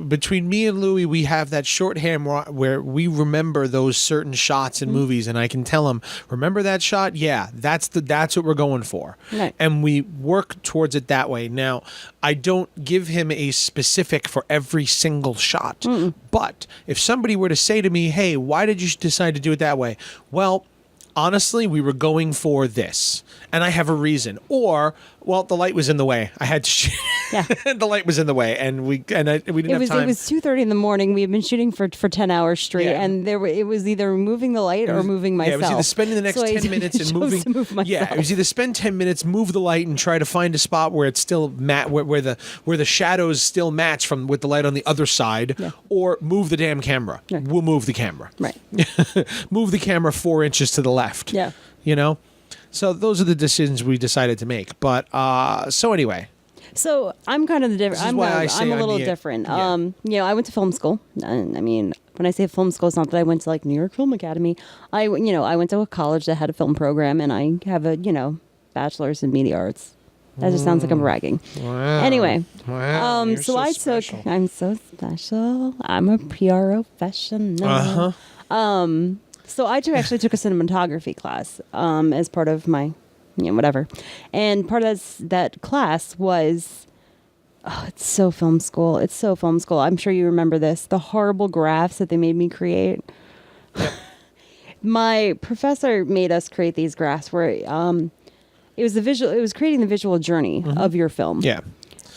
between me and Louis, we have that shorthand where we remember those certain shots in movies, and I can tell him, remember that shot? Yeah, that's what we're going for. Right. And we work towards it that way. Now, I don't give him a specific for every single shot. But if somebody were to say to me, hey, why did you decide to do it that way? Well, honestly, we were going for this, and I have a reason. Or, well, the light was in the way. I had to shoot. Yeah. The light was in the way, and we didn't have time. It was 2:30 in the morning. We had been shooting for 10 hours straight, and it was either moving the light or moving myself. Yeah, it was either spending the next 10 minutes and moving. Yeah, it was either spend 10 minutes, move the light, and try to find a spot where it's still where the shadows still match with the light on the other side, or move the damn camera. Right. We'll move the camera. Right. Move the camera 4 inches to the left. Yeah. You know. So those are the decisions we decided to make. But so anyway. So I'm kind of the different. I'm a little different. Yeah. I went to film school. I mean, when I say film school, it's not that I went to like New York Film Academy. I went to a college that had a film program, and I have a bachelor's in media arts. That just sounds like I'm bragging. Wow. Anyway, so I took. Special. I'm so special. I'm a PR professional. So I actually took a cinematography class as part of my, whatever. And part of that class was, it's so film school. It's so film school. I'm sure you remember this. The horrible graphs that they made me create. Yep. My professor made us create these graphs where it was creating the visual journey of your film. Yeah.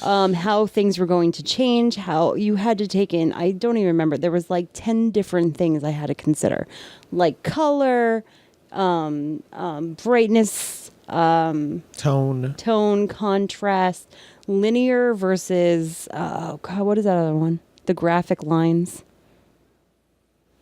How things were going to change, how you had to take in, I don't even remember, there was like 10 different things I had to consider, like color, brightness, tone, contrast, linear versus oh god, what is that other one? The graphic lines.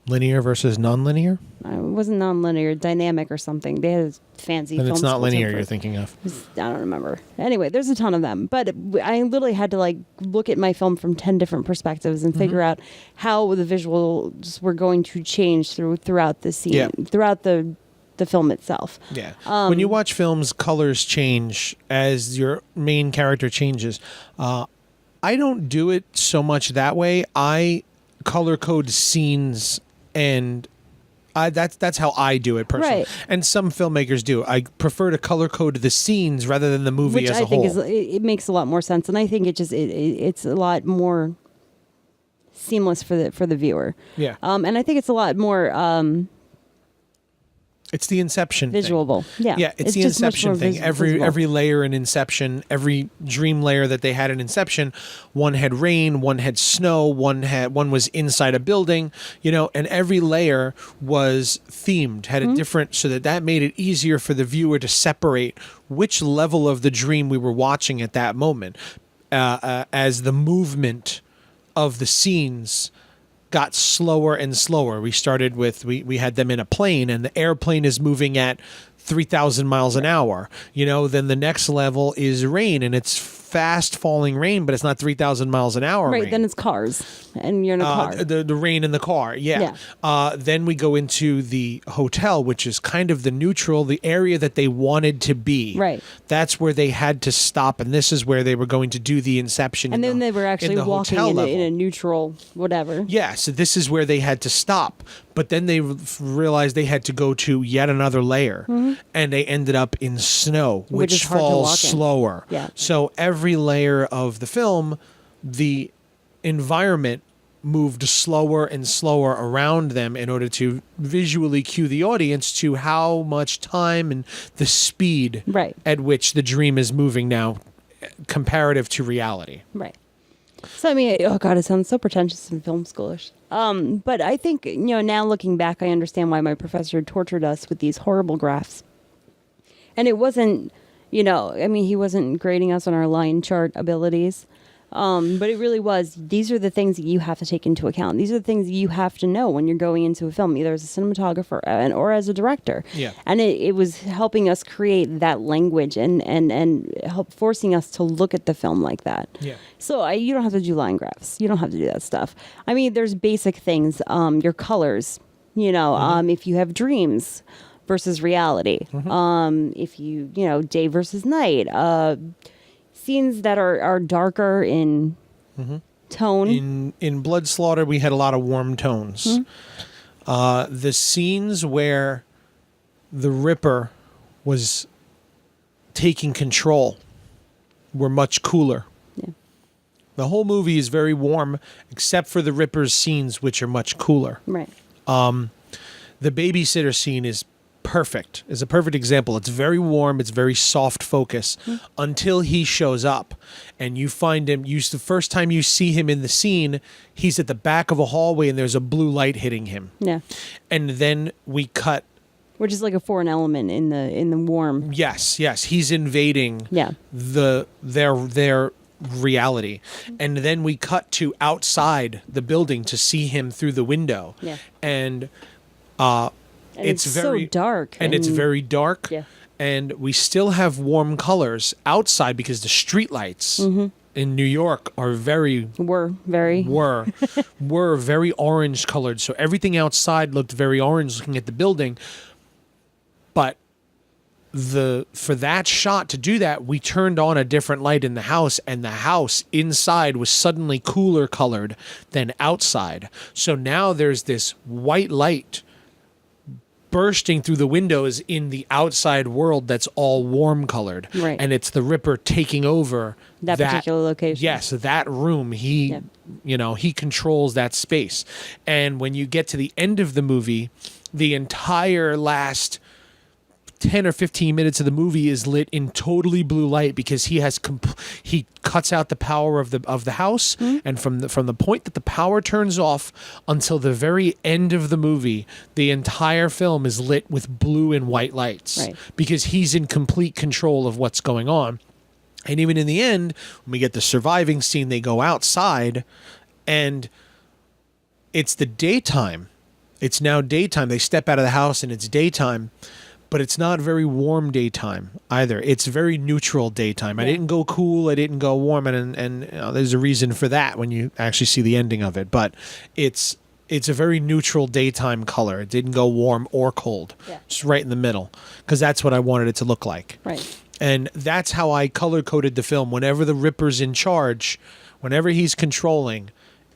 linear versus non-linear. It wasn't non-linear, dynamic or something. They had a fancy. And film it's not school linear. term for You're it. thinking of. I don't remember. Anyway, there's a ton of them, but I literally had to like look at my film from 10 different perspectives and figure out how the visuals were going to change throughout the scene, throughout the film itself. Yeah. When you watch films, colors change as your main character changes. I don't do it so much that way. I color code scenes, and that's how I do it personally. Right. And some filmmakers do. I prefer to color code the scenes rather than the movie Which as I a think whole. it makes a lot more sense, and I think it's a lot more seamless for the viewer. Yeah. And I think it's a lot more It's the Inception visual. thing. Yeah. Yeah, it's the just much Inception more thing. visible. Every layer in Inception, every dream layer that they had in Inception, one had rain, one had snow, one was inside a building, and every layer was themed, had a different, so that made it easier for the viewer to separate which level of the dream we were watching at that moment, as the movement of the scenes got slower and slower. We started with, we had them in a plane, and the airplane is moving at 3,000 miles an hour. Then the next level is rain, and it's fast falling rain, but it's not 3,000 miles an hour. Right. Rain. Then it's cars, and you're in a car. The rain in the car. Yeah. Then we go into the hotel, which is kind of the neutral, the area that they wanted to be. Right. That's where they had to stop. And this is where they were going to do the Inception. And then they were actually walking in a neutral whatever. Yeah. So this is where they had to stop. But then they realized they had to go to yet another layer, and they ended up in snow, which falls slower. Yeah. So every layer of the film, the environment moved slower and slower around them in order to visually cue the audience to how much time and the speed at which the dream is moving now, comparative to reality. Right. So, I mean, oh God, it sounds so pretentious and film schoolish. But I think, now looking back, I understand why my professor tortured us with these horrible graphs. And it wasn't, he wasn't grading us on our line chart abilities. But it really was, these are the things that you have to take into account. These are the things that you have to know when you're going into a film, either as a cinematographer or as a director. Yeah. And it was helping us create that language and help forcing us to look at the film like that. Yeah. So you don't have to do line graphs. You don't have to do that stuff. I mean, there's basic things, your colors, if you have dreams versus reality, if you, day versus night, scenes that are darker in tone. In Blood Slaughter, we had a lot of warm tones. The scenes where the Ripper was taking control were much cooler. Yeah. The whole movie is very warm, except for the Ripper's scenes, which are much cooler. Right. The babysitter scene is a perfect example. It's very warm. It's very soft focus until he shows up, and you find him. The first time you see him in the scene, he's at the back of a hallway, and there's a blue light hitting him. Yeah. And then we cut. Which is like a foreign element in the warm. Yes. He's invading. Yeah. Their reality, and then we cut to outside the building to see him through the window. Yeah. And it's very so dark. And it's very dark. Yeah. And we still have warm colors outside because the streetlights in New York are were very orange colored. So everything outside looked very orange looking at the building. But for that shot to do that, we turned on a different light in the house, and the house inside was suddenly cooler colored than outside. So now there's this white light bursting through the windows in the outside world that's all warm colored. Right. And it's the Ripper taking over that particular location. Yes, that room. He controls that space. And when you get to the end of the movie, the entire last 10 or 15 minutes of the movie is lit in totally blue light because he cuts out the power of the house, and from the point that the power turns off until the very end of the movie, the entire film is lit with blue and white lights, Right. because he's in complete control of what's going on. And even in the end, when we get the surviving scene, they go outside and it's the daytime. It's now daytime. They step out of the house and it's daytime, but it's not very warm daytime either. It's very neutral daytime. I didn't go cool. I didn't go warm. And you know, there's a reason for that when you actually see the ending of it. But it's a very neutral daytime color. It didn't go warm or cold. Yeah. Just right in the middle, because that's what I wanted it to look like. Right. And that's how I color coded the film. Whenever the Ripper's in charge, whenever he's controlling,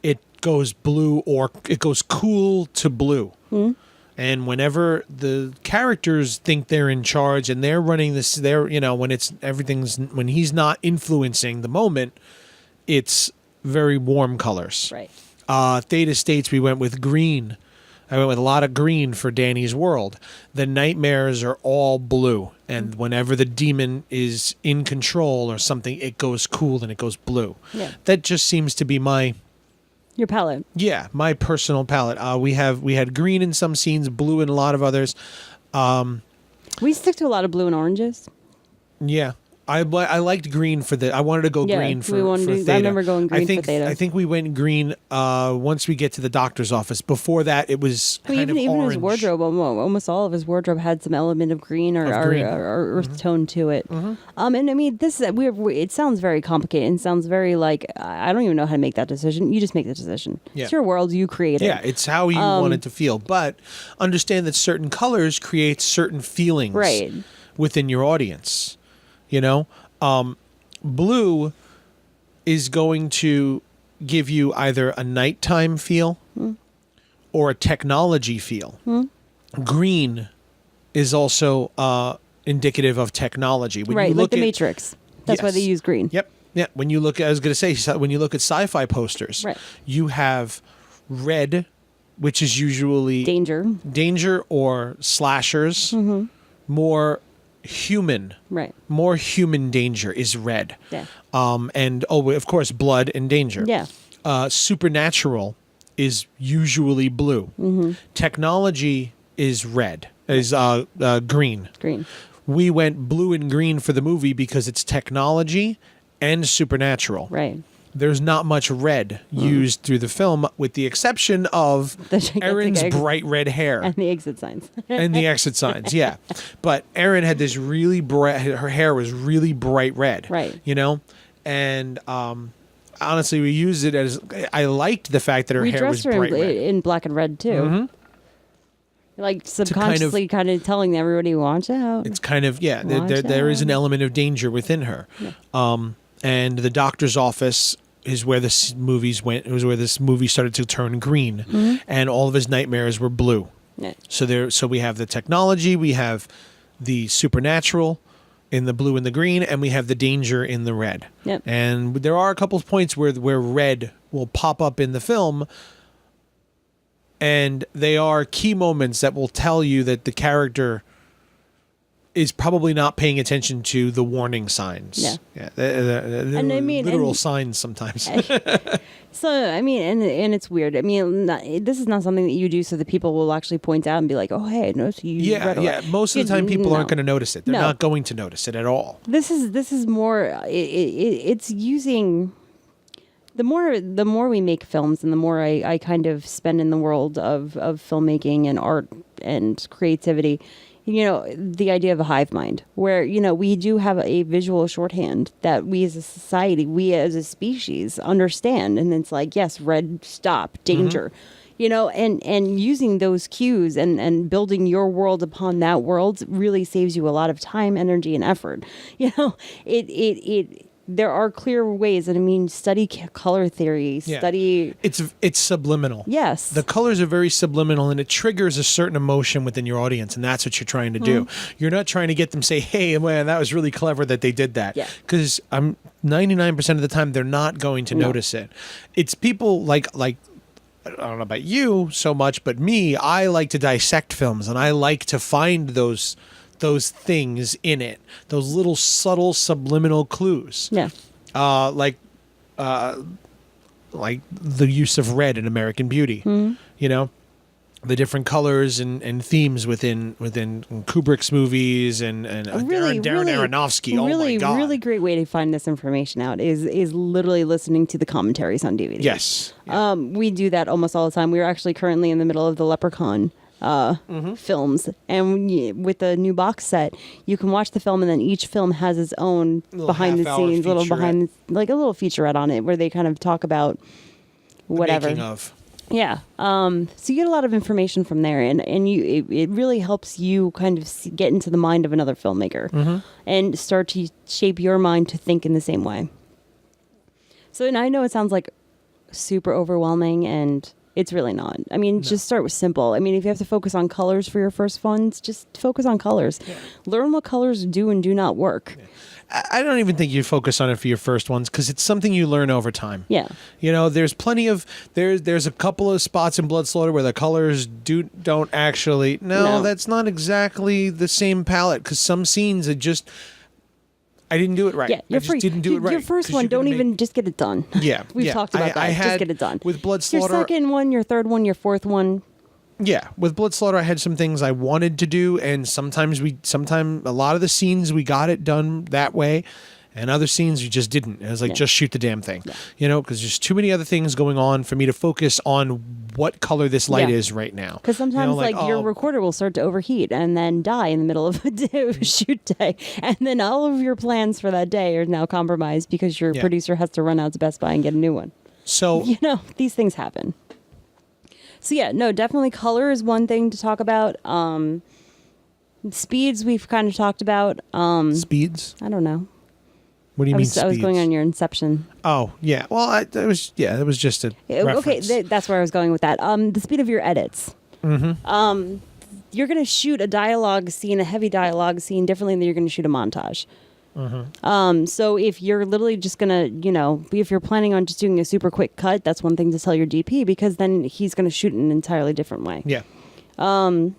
it goes blue or it goes cool to blue. And whenever the characters think they're in charge and they're running this, when he's not influencing the moment, it's very warm colors. Right. Theta States, we went with green. I went with a lot of green for Danny's world. The nightmares are all blue. And whenever the demon is in control or something, it goes cool and it goes blue. Yeah. That just seems to be Your palette. my personal palette. We had green in some scenes, blue in a lot of others. We stick to a lot of blue and oranges. Yeah. I liked green for I wanted to go green for Theta. I remember going green for Theta. I think we went green once we get to the doctor's office. Before that, it was kind of even orange. his wardrobe, almost all of his wardrobe had some element of green or earth tone to it. And I mean, this is it sounds very complicated and sounds very like I don't even know how to make that decision. You just make the decision. Yeah. It's your world, you create it. Yeah, it's how you want it to feel. But understand that certain colors create certain feelings within your audience. You know, blue is going to give you either a nighttime feel or a technology feel. Green is also indicative of technology. When you look like the at Matrix. That's why they use green. Yep. Yeah. When you look, I was going to say, when you look at sci-fi posters, you have red, which is usually danger or slashers, more human. More human danger is red. Yeah. And of course, blood and danger. Yeah. Supernatural is usually blue. Technology is red. Is green. Green. We went blue and green for the movie because it's technology and supernatural. Right. There's not much red used through the film, with the exception of Erin's bright red hair. And the exit signs. Yeah. But Erin had this really bright, her hair was really bright red. Right. You know? And honestly, we used it as, I liked the fact that her hair was bright red. We dressed her in black and red, too. Like subconsciously kind of telling everybody, watch out. It's kind of, there is an element of danger within her. Yeah. And the doctor's office is where this movies went. It was where this movie started to turn green, and all of his nightmares were blue. Yeah. So we have the technology, we have the supernatural in the blue and the green, and we have the danger in the red. Yep. And there are a couple of points where red will pop up in the film, and they are key moments that will tell you that the character is probably not paying attention to the warning signs. Yeah. And I mean, literal signs sometimes. So, I mean, and it's weird. I mean, this is not something that you do so that people will actually point out and be like, oh, hey, I noticed you read a lot. Most of the time people aren't going to notice it. They're not going to notice it at all. This is more, it's using... The more we make films and the more I kind of spend in the world of filmmaking and art and creativity, you know, the idea of a hive mind where, you know, we do have a visual shorthand that we as a society, we as a species understand. And it's like, yes, red, stop, danger, you know, and using those cues and building your world upon that world really saves you a lot of time, energy, and effort. You know, there are clear ways, and I mean, study color theory, study... It's subliminal. Yes. The colors are very subliminal, and it triggers a certain emotion within your audience, and that's what you're trying to do. You're not trying to get them to say, hey, man, that was really clever that they did that. Because 99% of the time, they're not going to notice it. It's people like I don't know about you so much, but me, I like to dissect films, and I like to find those those things in it, those little subtle subliminal clues. Yeah. Like the use of red in American Beauty. You know, the different colors and themes within Kubrick's movies and Darren Aronofsky. Oh my God. Really great way to find this information out is literally listening to the commentaries on DVD. Yes. We do that almost all the time. We're actually currently in the middle of the Leprechaun films, and with the new box set, you can watch the film, and then each film has its own behind the scenes, like a little featurette on it where they kind of talk about whatever. The making of. Yeah. So you get a lot of information from there, and it really helps you kind of get into the mind of another filmmaker and start to shape your mind to think in the same way. So, and I know it sounds like super overwhelming, and it's really not. I mean, just start with simple. I mean, if you have to focus on colors for your first ones, just focus on colors. Yeah. Learn what colors do and do not work. Yeah. I don't even think you focus on it for your first ones because it's something you learn over time. Yeah. You know, there's plenty of there's a couple of spots in Blood Slaughter where the colors don't actually that's not exactly the same palette because some scenes I didn't do it right. Yeah, you're free. Didn't do it right. Your first one, don't even just get it done. Yeah. We've talked about that. Just get it done. With Blood Slaughter. Your second one, your third one, your fourth one. Yeah, with Blood Slaughter, I had some things I wanted to do, and sometimes a lot of the scenes we got it done that way, and other scenes we just didn't. It was like, just shoot the damn thing, you know, because there's too many other things going on for me to focus on what color this light is right now. Because sometimes, your recorder will start to overheat and then die in the middle of a shoot day, and then all of your plans for that day are now compromised because your producer has to run out to Best Buy and get a new one. So these things happen. So definitely color is one thing to talk about. Speeds we've kind of talked about. Speeds? I don't know. What do you mean speeds? I was going on your Inception. Oh, yeah. Well, it was just a reference. Okay, that's where I was going with that. The speed of your edits. Mm-hmm. You're going to shoot a heavy dialogue scene differently than you're going to shoot a montage. Mm-hmm. So if you're literally just gonna, if you're planning on just doing a super quick cut, that's one thing to tell your DP because then he's gonna shoot in an entirely different way. Yeah.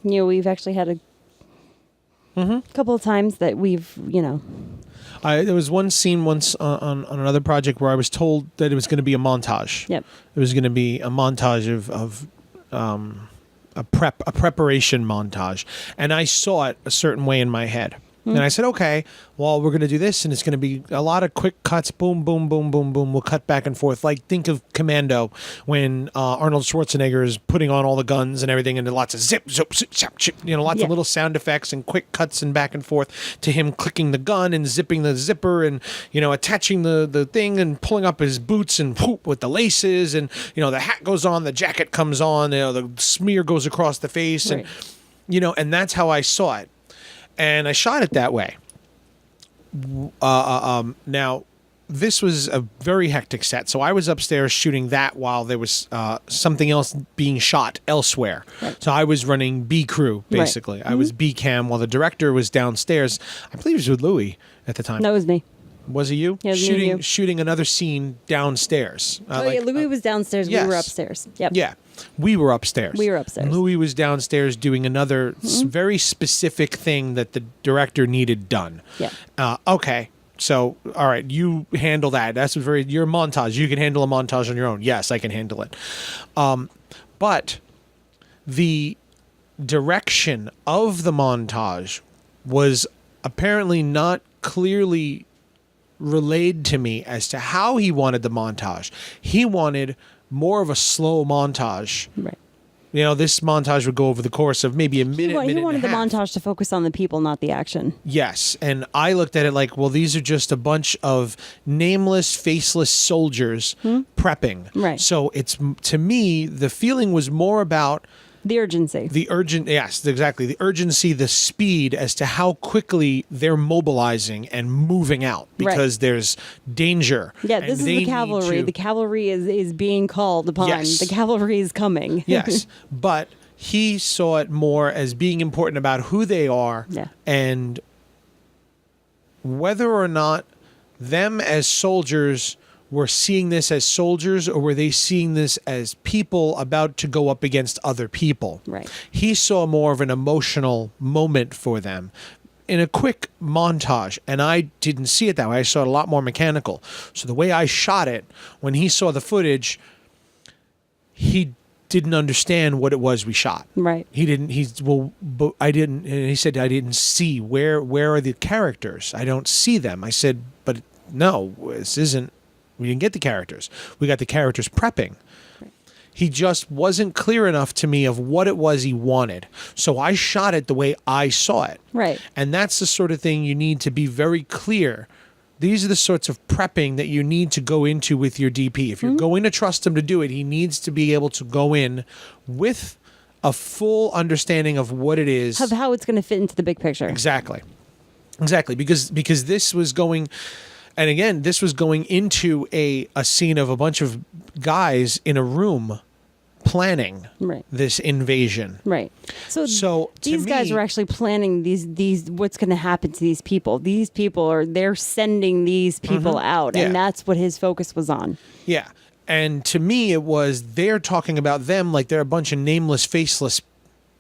We've actually had a couple of times that we've, there was one scene once on another project where I was told that it was going to be a montage. Yep. It was going to be a montage of a preparation montage, and I saw it a certain way in my head. And I said, okay, well, we're going to do this, and it's going to be a lot of quick cuts, boom, boom, boom, boom, boom. We'll cut back and forth. Like, think of Commando when Arnold Schwarzenegger is putting on all the guns and everything, and lots of zip, zip, zip, zip, zip, lots of little sound effects and quick cuts and back and forth to him clicking the gun and zipping the zipper and, attaching the thing and pulling up his boots and whoop with the laces. And, the hat goes on, the jacket comes on, the smear goes across the face. Right. And, and that's how I saw it. And I shot it that way. Now, this was a very hectic set. So I was upstairs shooting that while there was something else being shot elsewhere. Right. So I was running B crew, basically. Right. I was B cam while the director was downstairs. I believe he was with Louis at the time. That was me. Was it you? Yeah, shooting another scene downstairs. Louis was downstairs. Yes. We were upstairs. Yep. Yeah. We were upstairs. Louis was downstairs doing another very specific thing that the director needed done. Yeah. Okay. So, all right, you handle that. That's your montage. You can handle a montage on your own. Yes, I can handle it. But the direction of the montage was apparently not clearly relayed to me as to how he wanted the montage. He wanted more of a slow montage. Right. This montage would go over the course of maybe a minute, He wanted the half. montage to focus on the people, not the action. Yes, and I looked at it like, well, these are just a bunch of nameless, faceless soldiers prepping. Right. So to me, the feeling was more about the urgency. Yes, exactly. The urgency, the speed as to how quickly they're mobilizing and moving out because there's danger. Yeah, this is the cavalry. The cavalry is being called upon. Yes. The cavalry is coming. Yes, but he saw it more as being important about who they are and whether or not them as soldiers were seeing this as soldiers or were they seeing this as people about to go up against other people. Right. He saw more of an emotional moment for them a quick montage, and I didn't see it that way. I saw it a lot more mechanical. So the way I shot it, when he saw the footage, he didn't understand what it was we shot. Right. He didn't. But I didn't. And he said, I didn't see where are the characters. I don't see them. I said, but no, this isn't. We didn't get the characters. We got the characters prepping. Right. He just wasn't clear enough to me of what it was he wanted. So I shot it the way I saw it. Right. And that's the sort of thing you need to be very clear. These are the sorts of prepping that you need to go into with your DP. If you're going to trust him to do it, he needs to be able to go in with a full understanding of what it is. Of how it's going to fit into the big picture. Exactly. Because this was going... And again, this was going into a scene of a bunch of guys in a room planning this invasion. Right. So these guys were actually planning these what's going to happen to these people. These people they're sending these people out, and that's what his focus was on. Yeah. And to me, it was they're talking about them like they're a bunch of nameless, faceless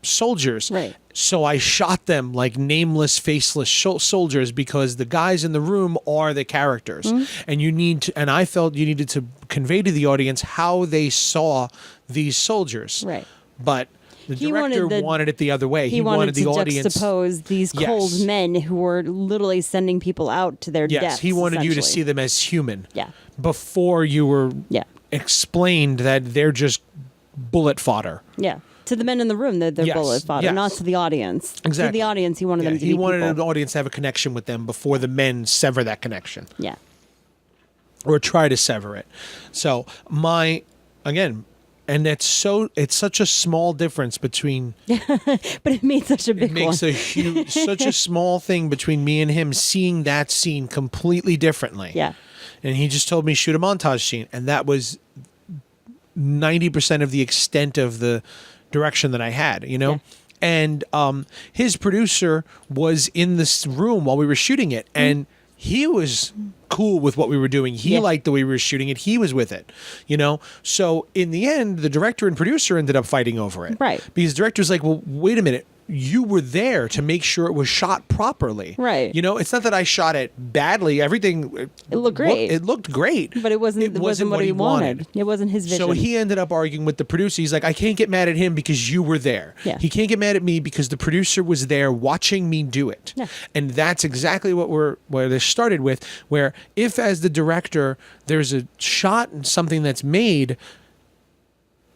soldiers. Right. So I shot them like nameless, faceless soldiers because the guys in the room are the characters. And I felt you needed to convey to the audience how they saw these soldiers. Right. But the director wanted it the other way. He wanted the to audience juxtapose these cold men who were literally sending people out to their deaths. Yes, he wanted you to see them as human. Yeah. Before you were explained that they're just bullet fodder. Yeah. To the men in the room, they're bullet fodder, not to the audience. Exactly. To the audience, he wanted them to be people. He wanted the audience to have a connection with them before the men sever that connection. Yeah. Or try to sever it. So it's such a small difference between... But it made such a big one. It makes a huge, such a small thing between me and him seeing that scene completely differently. Yeah. And he just told me shoot a montage scene. And that was 90% of the extent of the direction that I had, Yeah. And his producer was in this room while we were shooting it, and he was cool with what we were doing. He liked the way we were shooting it. He was with it, So in the end, the director and producer ended up fighting over it. Right. Because the director's like, well, wait a minute. You were there to make sure it was shot properly. Right. It's not that I shot it badly. Everything... It looked great. It looked great. But it wasn't what he wanted. It wasn't his vision. So he ended up arguing with the producer. He's like, I can't get mad at him because you were there. Yeah. He can't get mad at me because the producer was there watching me do it. Yeah. And that's exactly where this started with, where if as the director there's a shot and something that's made...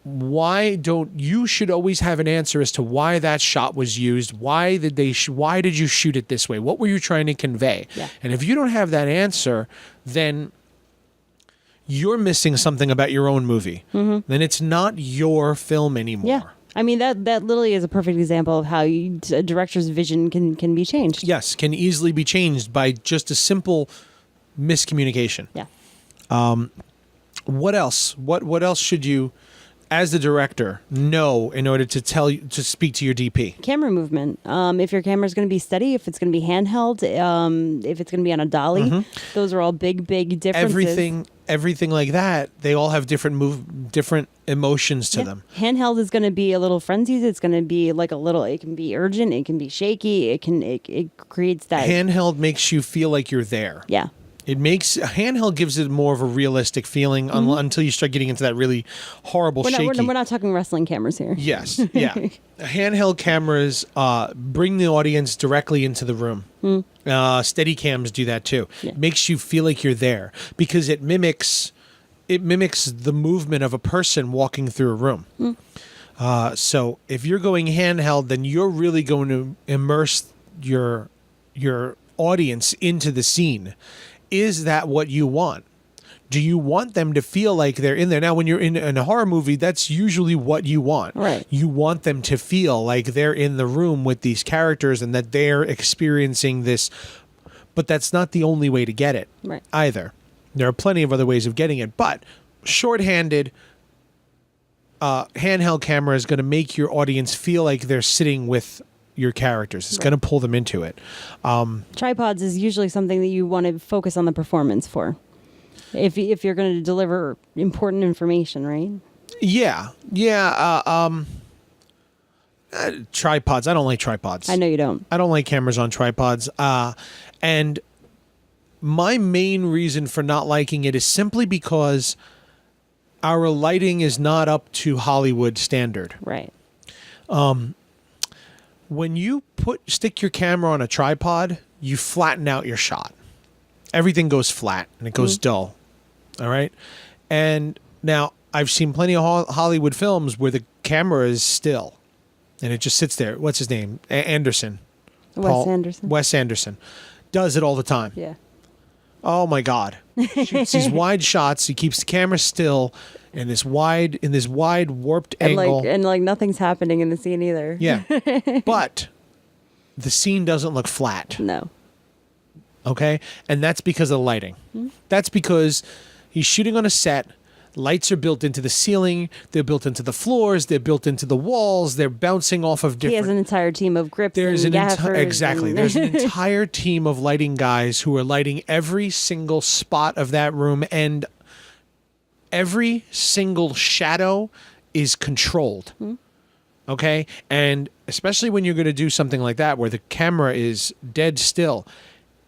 Why don't you should always have an answer as to why that shot was used? Why did why did you shoot it this way? What were you trying to convey? Yeah. And if you don't have that answer, then you're missing something about your own movie. Then it's not your film anymore. Yeah. I mean, that literally is a perfect example of how a director's vision can be changed. Yes, can easily be changed by just a simple miscommunication. Yeah. What else? What else should you, as the director, know in order to speak to your DP? Camera movement. If your camera is going to be steady, if it's going to be handheld, if it's going to be on a dolly, those are all big differences. Everything like that. They all have different emotions to them. Handheld is going to be a little frenzied. It's going to be like it can be urgent. It can be shaky. It creates that. Handheld makes you feel like you're there. Yeah. Handheld gives it more of a realistic feeling until you start getting into that really horrible shaky. We're not talking wrestling cameras here. Yes, yeah. Handheld cameras bring the audience directly into the room. Steady cams do that too. Yeah. It makes you feel like you're there because it mimics the movement of a person walking through a room. So if you're going handheld, then you're really going to immerse your audience into the scene. Is that what you want? Do you want them to feel like they're in there? Now, when you're in a horror movie, that's usually what you want. Right. You want them to feel like they're in the room with these characters and that they're experiencing this. But that's not the only way to get it either. There are plenty of other ways of getting it. But shorthanded handheld camera is going to make your audience feel like they're sitting with your characters. It's going to pull them into it. Tripods is usually something that you want to focus on the performance for. If you're going to deliver important information, right? Yeah. Tripods. I don't like tripods. I know you don't. I don't like cameras on tripods. And my main reason for not liking it is simply because our lighting is not up to Hollywood standard. Right. When you stick your camera on a tripod, you flatten out your shot. Everything goes flat and it goes dull. All right. And now I've seen plenty of Hollywood films where the camera is still and it just sits there. What's his name? Anderson. Anderson. Wes Anderson does it all the time. Yeah. Oh my God. Shoots these wide shots. He keeps the camera still in this wide warped angle. And nothing's happening in the scene either. Yeah. But the scene doesn't look flat. No. Okay? And that's because of the lighting. That's because he's shooting on a set. Lights are built into the ceiling. They're built into the floors. They're built into the walls. They're bouncing off of different... He has an entire team of grips and gaffers. Exactly. There's an entire team of lighting guys who are lighting every single spot of that room, and every single shadow is controlled. Okay? And especially when you're going to do something like that where the camera is dead still,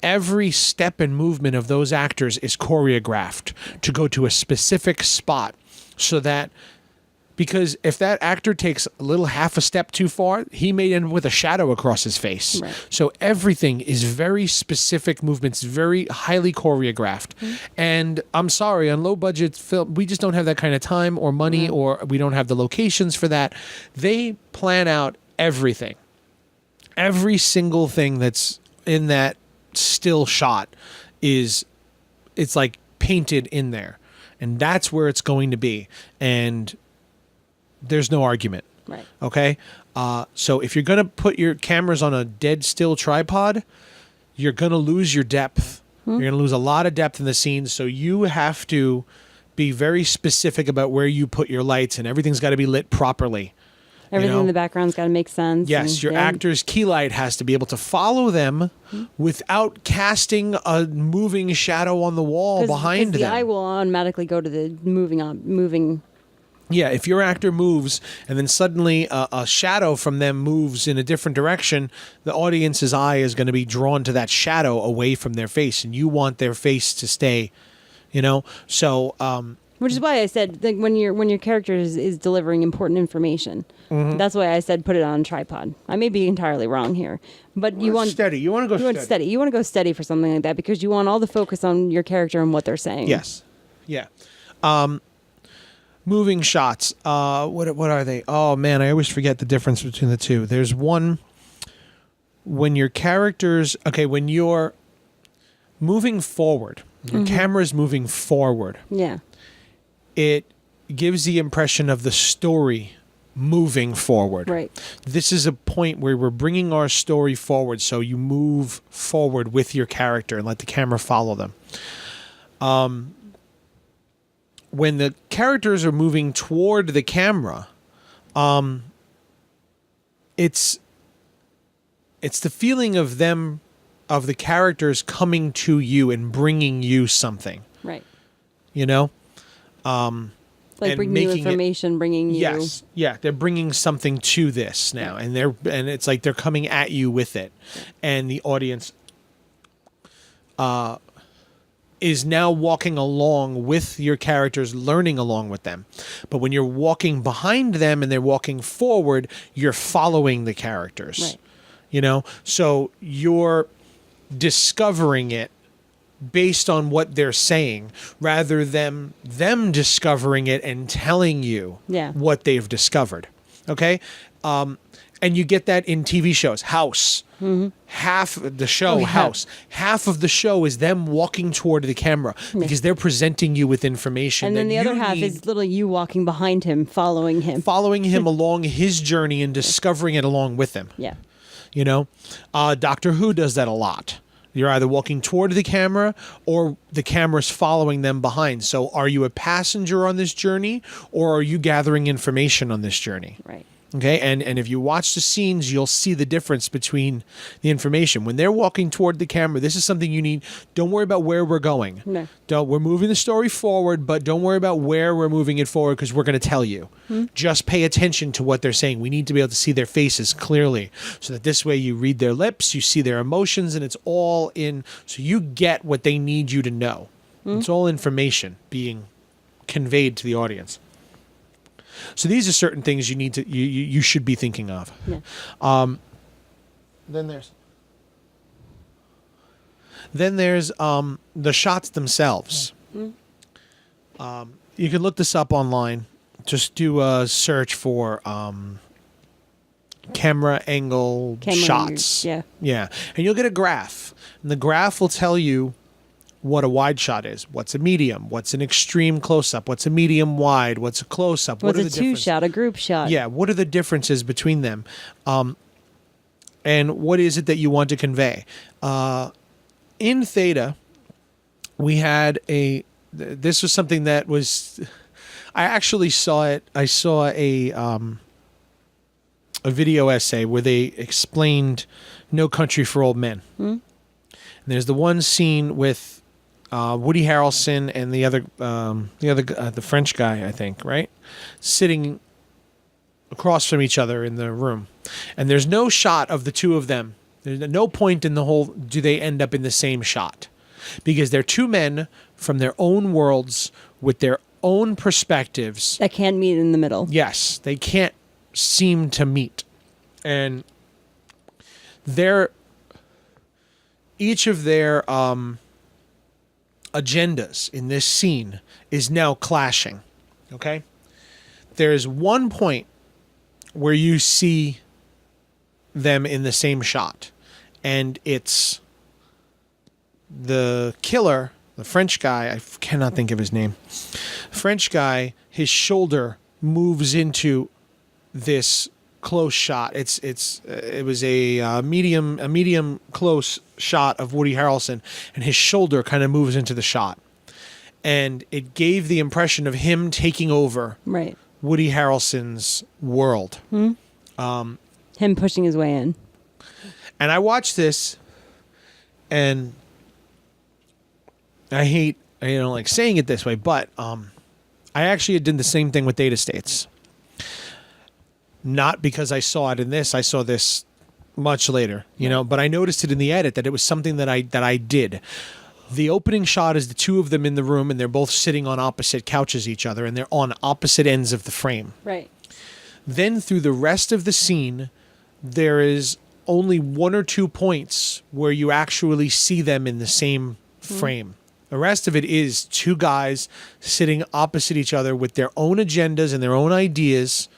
every step and movement of those actors is choreographed to go to a specific spot, so that, because if that actor takes a little half a step too far, he may end with a shadow across his face. Right. So everything is very specific movements, very highly choreographed. And I'm sorry, on low budget film, we just don't have that kind of time or money, or we don't have the locations for that. They plan out everything. Every single thing that's in that still shot it's like painted in there, and that's where it's going to be, and there's no argument. Right. Okay. So if you're going to put your cameras on a dead still tripod, you're going to lose your depth. You're going to lose a lot of depth in the scene, so you have to be very specific about where you put your lights, and everything's got to be lit properly. Everything in the background's got to make sense. Yes, your actor's key light has to be able to follow them without casting a moving shadow on the wall behind them. The eye will automatically go to the moving. Yeah, if your actor moves and then suddenly a shadow from them moves in a different direction, the audience's eye is going to be drawn to that shadow away from their face, and you want their face to stay, so... Which is why I said that when your character is delivering important information, that's why I said put it on a tripod. I may be entirely wrong here, but you want steady. You want to go steady. You want to go steady for something like that because you want all the focus on your character and what they're saying. Yes, yeah. Moving shots. What are they? Oh man, I always forget the difference between the two. There's one when your characters. Okay, when you're moving forward, your camera's moving forward. Yeah. It gives the impression of the story moving forward. Right. This is a point where we're bringing our story forward, so you move forward with your character and let the camera follow them. When the characters are moving toward the camera, it's the feeling of them, of the characters coming to you and bringing you something. Right. Like bringing you information, bringing you. Yes, yeah, they're bringing something to this now, and it's like they're coming at you with it, and the audience is now walking along with your characters, learning along with them. But when you're walking behind them and they're walking forward, you're following the characters. Right. So you're discovering it based on what they're saying, rather than them discovering it and telling you what they've discovered. Okay? And you get that in TV shows. House. Half of the show, House. Half of the show is them walking toward the camera because they're presenting you with information. And then the other half is literally you walking behind him, following him. Following him along his journey and discovering it along with him. Yeah. Doctor Who does that a lot. You're either walking toward the camera or the camera's following them behind. So are you a passenger on this journey, or are you gathering information on this journey? Right. Okay, and if you watch the scenes, you'll see the difference between the information. When they're walking toward the camera, this is something you need. Don't worry about where we're going. No. We're moving the story forward, but don't worry about where we're moving it forward because we're going to tell you. Just pay attention to what they're saying. We need to be able to see their faces clearly so that this way you read their lips, you see their emotions, and it's all in, so you get what they need you to know. It's all information being conveyed to the audience. So these are certain things you need to you should be thinking of. Yeah. Then there's the shots themselves. You can look this up online. Just do a search for camera angle shots. Yeah. Yeah, and you'll get a graph, and the graph will tell you what a wide shot is, what's a medium, what's an extreme close-up, what's a medium wide, what's a close-up, What's a two-shot, a group shot? Yeah, what are the differences between them? And what is it that you want to convey? In Theta, we had this was something that was, I actually saw it, I saw a video essay where they explained No Country for Old Men. And there's the one scene with Woody Harrelson and the French guy, I think, right? Sitting across from each other in the room. And there's no shot of the two of them. There's no point in the whole, do they end up in the same shot? Because they're two men from their own worlds with their own perspectives. That can't meet in the middle. Yes, they can't seem to meet. And each of their agendas in this scene is now clashing. Okay? There's one point where you see them in the same shot, and it's the killer, the French guy, I cannot think of his name. French guy, his shoulder moves into this close shot. It was a medium close shot of Woody Harrelson, and his shoulder kind of moves into the shot, and it gave the impression of him taking over Woody Harrelson's world. Him pushing his way in. And I watched this, and I don't like saying it this way, but I actually did the same thing with data states. Not because I saw it in this. I saw this much later, but I noticed it in the edit that it was something that I did. The opening shot is the two of them in the room, and they're both sitting on opposite couches each other, and they're on opposite ends of the frame. Right. Then through the rest of the scene, there is only one or two points where you actually see them in the same frame. The rest of it is two guys sitting opposite each other with their own agendas and their own ideas.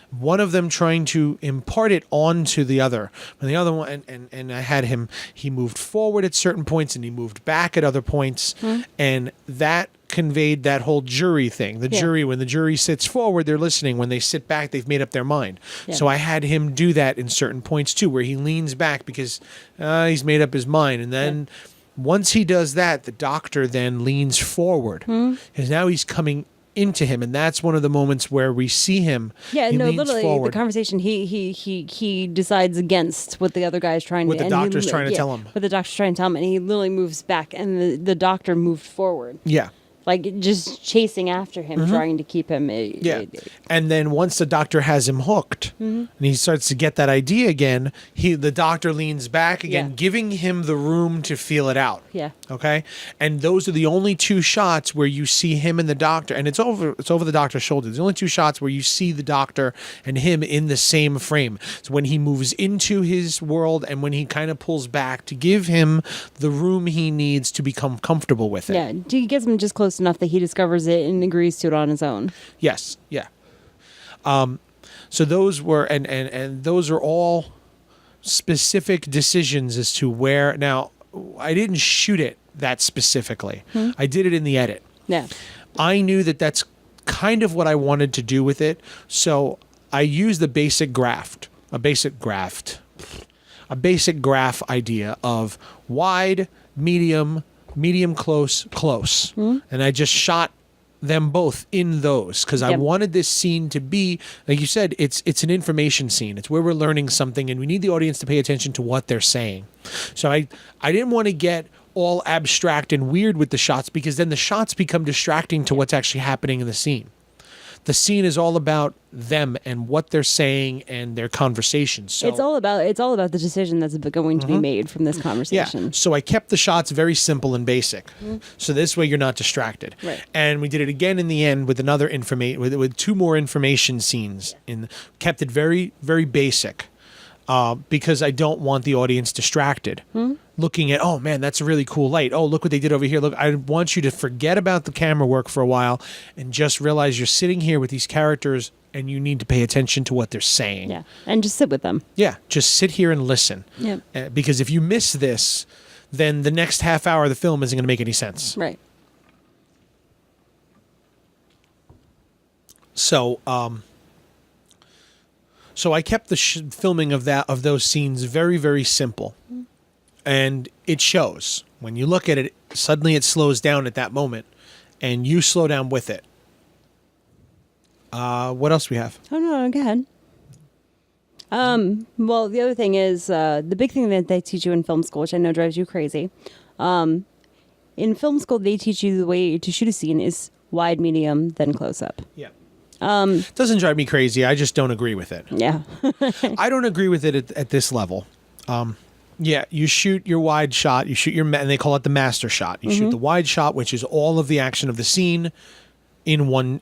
One of them trying to impart it onto the other. And the other one, and I had him, he moved forward at certain points and he moved back at other points. And that conveyed that whole jury thing. The jury, when the jury sits forward, they're listening. When they sit back, they've made up their mind. Yeah. So I had him do that in certain points too, where he leans back because he's made up his mind. And then once he does that, the doctor then leans forward. Because now he's coming into him, and that's one of the moments where we see him. Yeah, no, literally, forward. The conversation he decides against what the other guy is trying what the doctor's trying to tell him. What the doctor's trying to tell him, and he literally moves back, and the doctor moved forward. Yeah. Like just chasing after him, trying to keep him. And then once the doctor has him hooked, and he starts to get that idea again, the doctor leans back again, giving him the room to feel it out. Yeah. Okay. And those are the only two shots where you see him and the doctor, and it's over the doctor's shoulder. The only two shots where you see the doctor and him in the same frame. So when he moves into his world and when he kind of pulls back to give him the room he needs to become comfortable with it. Yeah. He gets him just close enough that he discovers it and agrees to it on his own. Yes, yeah. So those were and those are all specific decisions as to where. Now, I didn't shoot it that specifically. I did it in the edit. Yeah. I knew that that's kind of what I wanted to do with it, so I used the basic graph idea of wide, medium, close. And I just shot them both in those because I Yep. wanted this scene to be, like you said, it's an information scene. It's where we're learning something and we need the audience to pay attention to what they're saying. So I didn't want to get all abstract and weird with the shots because then the shots become distracting to what's actually happening in the scene. The scene is all about them and what they're saying and their conversations. So It's all about the decision that's going to be made from this conversation. yeah. So I kept the shots very simple and basic. So this way you're not distracted. Right. And we did it again in the end with another with two more information scenes. Kept it very, very basic. Because I don't want the audience distracted. Looking at, oh man, that's a really cool light. Oh, look what they did over here. Look, I want you to forget about the camera work for a while and just realize you're sitting here with these characters and you need to pay attention to what they're saying. Yeah, and just sit with them. Yeah, just sit here and listen. Yeah. Because if you miss this, then the next half hour of the film isn't going to make any sense. Right. So, so I kept the filming of those scenes very, very simple, and it shows when you look at it. Suddenly, it slows down at that moment, and you slow down with it. What else we have? Oh no, go ahead. Well, the other thing is the big thing that they teach you in film school, which I know drives you crazy. In film school, they teach you the way to shoot a scene is wide, medium, then close up. Yeah. Doesn't drive me crazy. I just don't agree with it. Yeah. I don't agree with it at this level. Yeah, you shoot your wide shot. You shoot and they call it the master shot. You shoot the wide shot, which is all of the action of the scene in one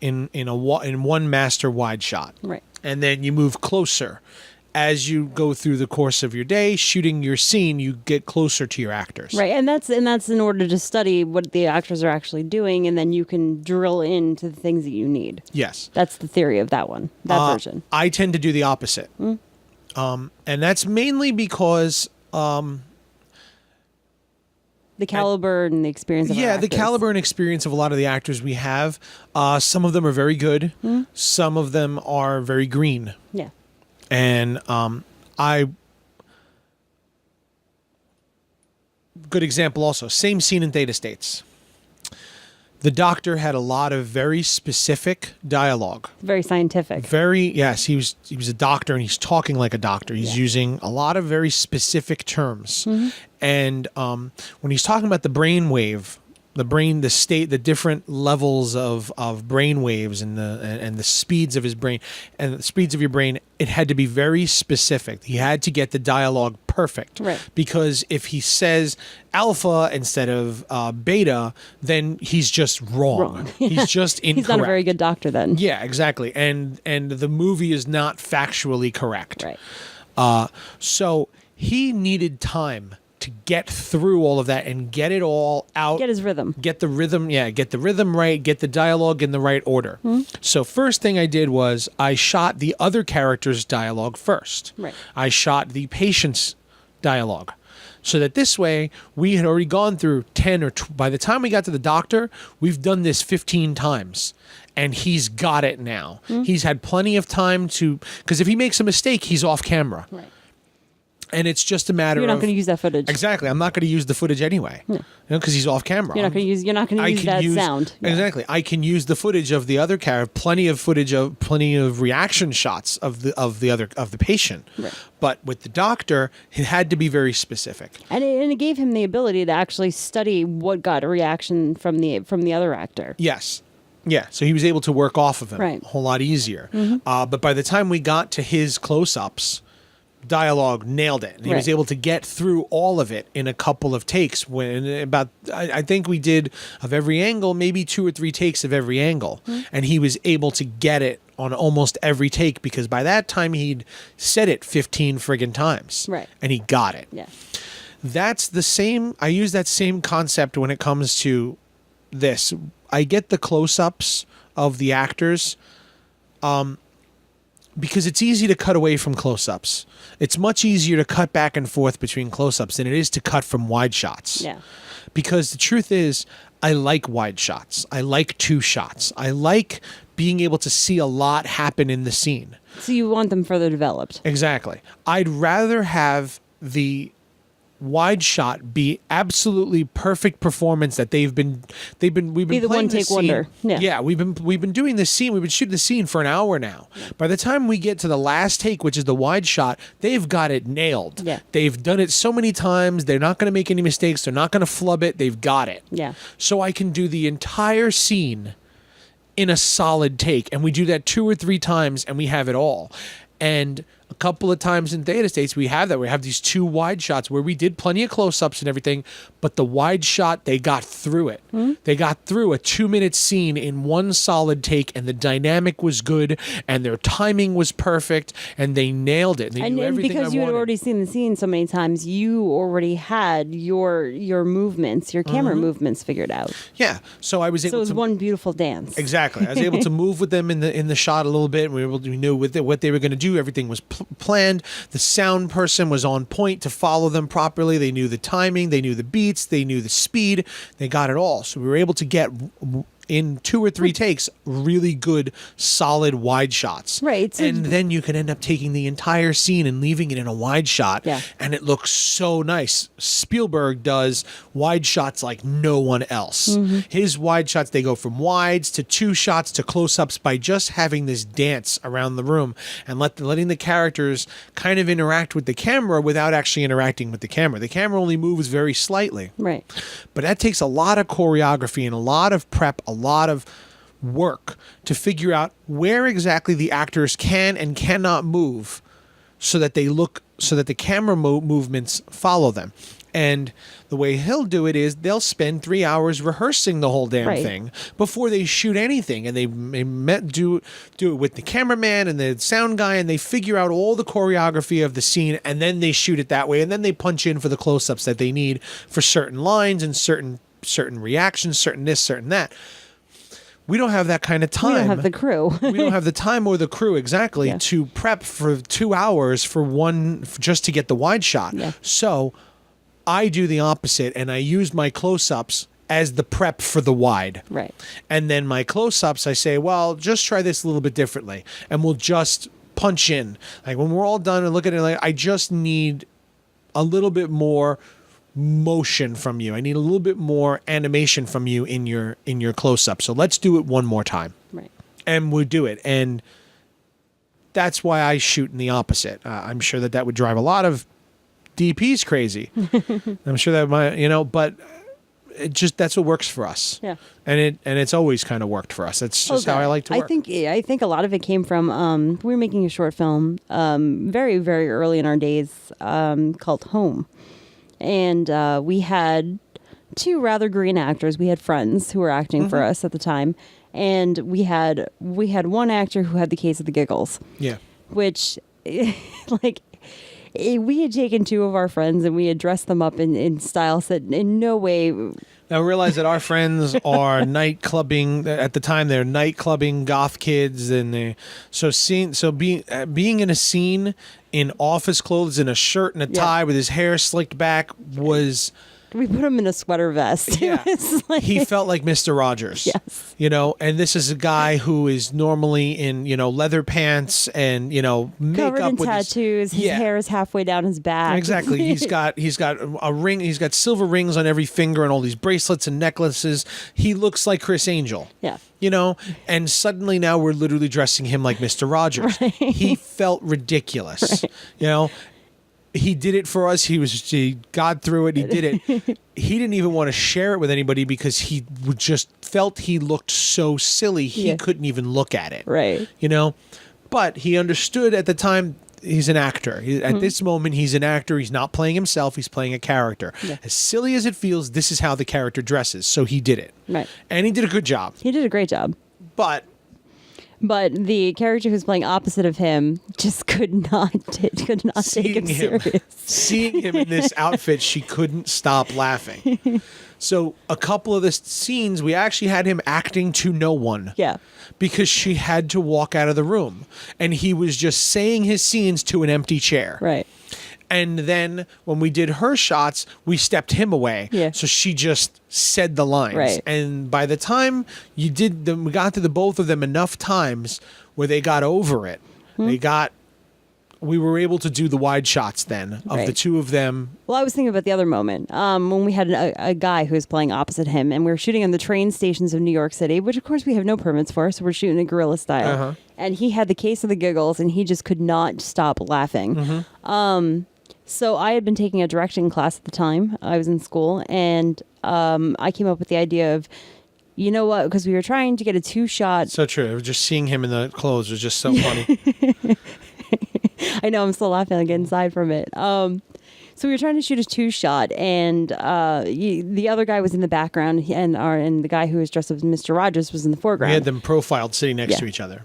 master wide shot. Right. And then you move closer. As you go through the course of your day shooting your scene, you get closer to your actors. Right, and that's in order to study what the actors are actually doing, and then you can drill into the things that you need. Yes. That's the theory of that one, that version. I tend to do the opposite. And that's mainly because The caliber and the experience of our the actors. caliber and experience of a lot of the actors we have. Some of them are very good. Some of them are very green. Yeah. And good example also, same scene in Theta States. The doctor had a lot of very specific dialogue. Very scientific. Yes, he was a doctor and he's talking like a doctor. He's using a lot of very specific terms. And when he's talking about the brain wave, the state, the different levels of brain waves and the speeds of his brain and the speeds of your brain, it had to be very specific. He had to get the dialogue perfect. Right. Because if he says alpha instead of beta, then he's just wrong. He's just incorrect. He's not a very good doctor then. Yeah, exactly. And the movie is not factually correct. Right. So he needed time to get through all of that and get it all out. Get his rhythm. Get the rhythm, get the rhythm right, get the dialogue in the right order. So first thing I did was I shot the other character's dialogue first. Right. I shot the patient's dialogue. So that this way, we had already gone through 10 or by the time we got to the doctor, we've done this 15 times. And he's got it now. He's had plenty of time because if he makes a mistake, he's off camera. Right. And it's just a matter of... You're not going to use that footage. Exactly. I'm not going to use the footage anyway. Because he's off camera. You're not going to use that sound. Yeah. Exactly. I can use the footage of the other character, plenty of reaction shots of the patient. Right. But with the doctor, it had to be very specific. And it gave him the ability to actually study what got a reaction from the other actor. Yes. Yeah, so he was able to work off of him Right. a whole lot easier. But by the time we got to his close-ups, dialogue nailed it. And he was Right. able to get through all of it in a couple of takes. I think we did of every angle, maybe 2 or 3 takes of every angle. And he was able to get it on almost every take because by that time he'd said it 15 friggin' times. Right. And he got it. Yeah. That's the same. I use that same concept when it comes to this. I get the close-ups of the actors because it's easy to cut away from close-ups. It's much easier to cut back and forth between close-ups than it is to cut from wide shots. Yeah. Because the truth is, I like wide shots. I like 2 shots. I like being able to see a lot happen in the scene. So you want them further developed. Exactly. I'd rather have wide shot be absolutely perfect performance that we've been Be playing the one this take scene. wonder. Yeah. We've been doing this scene. We've been shooting the scene for an hour now. By the time we get to the last take, which is the wide shot, they've got it nailed. Yeah. They've done it so many times. They're not going to make any mistakes. They're not going to flub it. They've got it. Yeah. So I can do the entire scene in a solid take, and we do that 2 or 3 times, and we have it all. And a couple of times in Theta States, we have that. We have these 2 wide shots where we did plenty of close-ups and everything, but the wide shot, they got through it. They got through a 2-minute scene in one solid take, and the dynamic was good, and their timing was perfect, and they nailed it. They knew everything because you had already seen the scene so many times, you already had your movements, your camera movements figured out. Yeah, so I was able So it was to one beautiful dance. Exactly. I was able to move with them in the shot a little bit. We knew what they were going to do. Everything was planned. The sound person was on point to follow them properly. They knew the timing. They knew the beats. They knew the speed. They got it all. So we were able to get, in 2 or 3 takes, really good, solid wide shots. Right. So And then you can end up taking the entire scene and leaving it in a wide shot. Yeah. And it looks so nice. Spielberg does wide shots like no one else. Mm-hmm. His wide shots, they go from wides to 2 shots to close-ups by just having this dance around the room and letting the characters kind of interact with the camera without actually interacting with the camera. The camera only moves very slightly. Right. But that takes a lot of choreography and a lot of prep, a lot of work to figure out where exactly the actors can and cannot move so that the camera movements follow them. And the way he'll do it is they'll spend 3 hours rehearsing the whole damn thing before they shoot anything. And they do it with the cameraman and the sound guy, and they figure out all the choreography of the scene, and then they shoot it that way. And then they punch in for the close-ups that they need for certain lines and certain reactions, certain this, certain that. We don't have that kind of time. We don't have the crew. We don't have the time or the crew exactly to prep for 2 hours just to get the wide shot. Yeah. So I do the opposite, and I use my close-ups as the prep for the wide. Right. And then my close-ups, I say, well, just try this a little bit differently, and we'll just punch in. Like when we're all done and look at it, like I just need a little bit more motion from you. I need a little bit more animation from you in your close-up. So let's do it one more time. Right. And we'll do it. And that's why I shoot in the opposite. I'm sure that would drive a lot of DPs crazy. I'm sure that but that's what works for us. Yeah. And it's always kind of worked for us. That's just how I like to work. I think a lot of it came from we were making a short film very, very early in our days called Home. And we had 2 rather green actors. We had friends who were acting for us at the time. And we had one actor who had the case of the giggles. Yeah. Which, like, we had taken 2 of our friends and we had dressed them up in styles that in no way. Now realize that our friends are night clubbing at the time. They're night clubbing goth kids, and being in a scene in office clothes and a shirt and a tie with his hair slicked back was. We put him in a sweater vest. Yeah. He felt like Mr. Rogers. Yes. And this is a guy who is normally in, leather pants and, makeup covered in with tattoos. His hair is halfway down his back. Exactly. He's got a ring. He's got silver rings on every finger and all these bracelets and necklaces. He looks like Chris Angel. Yeah. And suddenly now we're literally dressing him like Mr. Rogers. Right. He felt ridiculous. Right. He did it for us. He got through it. He did it. He didn't even want to share it with anybody because he just felt he looked so silly. He couldn't even look at it. Right. But he understood at the time he's an actor. At this moment, he's an actor. He's not playing himself. He's playing a character. Yeah. As silly as it feels, this is how the character dresses. So he did it. Right. And he did a good job. He did a great job. But the character who's playing opposite of him just could not take him serious. Seeing him in this outfit, she couldn't stop laughing. So a couple of the scenes, we actually had him acting to no one. Yeah. Because she had to walk out of the room. And he was just saying his scenes to an empty chair. Right. And then when we did her shots, we stepped him away. Yeah. So she just said the lines. Right. And by the time we got to the both of them enough times where they got over it. They got we were able to do the wide shots then of the two of them. Well, I was thinking about the other moment when we had a guy who was playing opposite him, and we were shooting on the train stations of New York City, which of course we have no permits for, so we're shooting in guerrilla style. And he had the case of the giggles, and he just could not stop laughing. So I had been taking a directing class at the time. I was in school, and I came up with the idea of, you know what, because we were trying to get a 2-shot. So true. Just seeing him in the clothes was just so funny. I know, I'm still laughing like inside from it. So we were trying to shoot a 2-shot, and the other guy was in the background, and the guy who was dressed up as Mr. Rogers was in the foreground. We had them profiled sitting next to each other.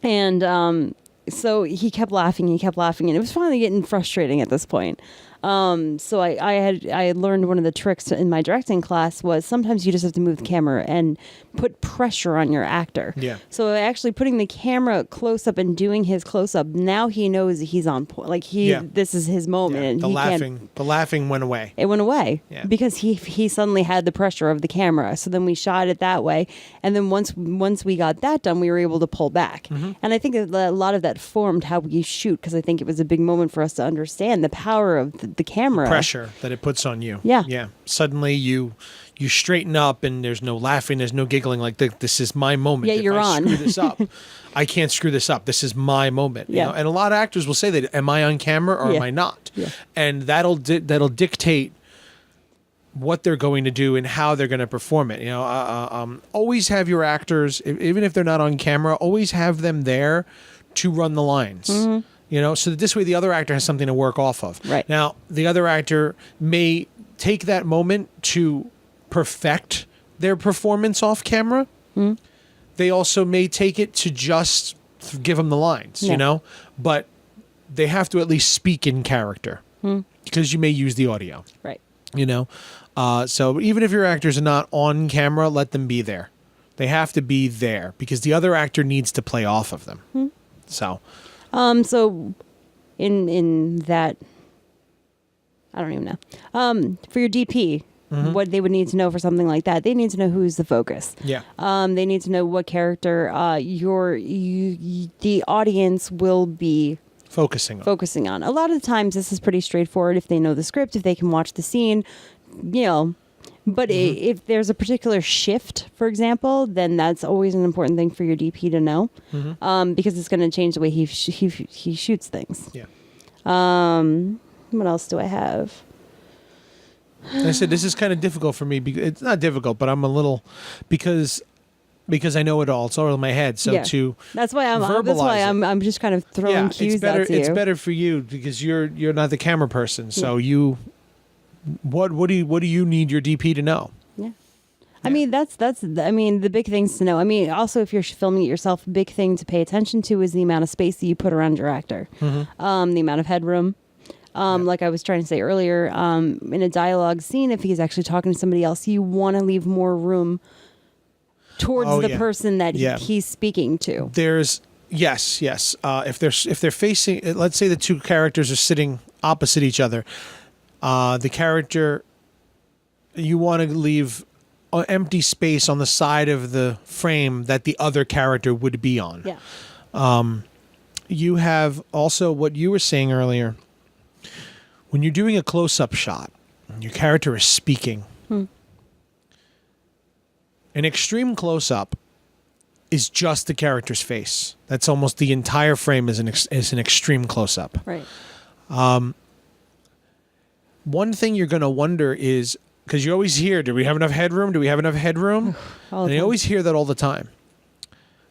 And so he kept laughing, and it was finally getting frustrating at this point. So I had learned one of the tricks in my directing class was sometimes you just have to move the camera and put pressure on your actor. Yeah. So actually putting the camera close up and doing his close up, now he knows he's on point. Like this is his moment. And the laughing went away. It went away because he suddenly had the pressure of the camera. So then we shot it that way, and then once we got that done, we were able to pull back. And I think a lot of that formed how we shoot, because I think it was a big moment for us to understand the power of the camera, pressure that it puts on you. Yeah. Suddenly you straighten up, and there's no laughing, there's no giggling. Like this is my moment. Yeah, you're on. Screw this up. I can't screw this up. This is my moment. Yeah. You know? And a lot of actors will say that, am I on camera or am I not? Yeah. And that'll dictate what they're going to do and how they're going to perform it. You know, always have your actors, even if they're not on camera, always have them there to run the lines. You know, so that this way the other actor has something to work off of. Right. Now, the other actor may take that moment to perfect their performance off camera. They also may take it to just give them the lines, you know, but they have to at least speak in character because you may use the audio. Right. You know, so even if your actors are not on camera, let them be there. They have to be there because the other actor needs to play off of them. So in that, I don't even know. For your DP, what they would need to know for something like that, they need to know who's the focus. Yeah. They need to know what character the audience will be focusing on. A lot of the times, this is pretty straightforward if they know the script, if they can watch the scene, you know. But if there's a particular shift, for example, then that's always an important thing for your DP to know, because it's going to change the way he shoots things. Yeah. What else do I have? I said this is kind of difficult for me. It's not difficult, but I'm a little because I know it all. It's all in my head. So that's why I'm just kind of throwing cues out to you. It's better for you because you're not the camera person. So you. What do you need your DP to know? Yeah. I mean, that's the big things to know. I mean, also if you're filming it yourself, a big thing to pay attention to is the amount of space that you put around your actor. The amount of headroom. Like I was trying to say earlier, in a dialogue scene, if he's actually talking to somebody else, you want to leave more room towards the person that he's speaking to. There's yes. If they're facing, let's say the two characters are sitting opposite each other. The character, you want to leave an empty space on the side of the frame that the other character would be on. Yeah. You have also what you were saying earlier. When you're doing a close-up shot, your character is speaking. An extreme close-up is just the character's face. That's almost the entire frame is an extreme close-up. Right. One thing you're going to wonder is, because you always hear, do we have enough headroom? Do we have enough headroom? And you always hear that all the time.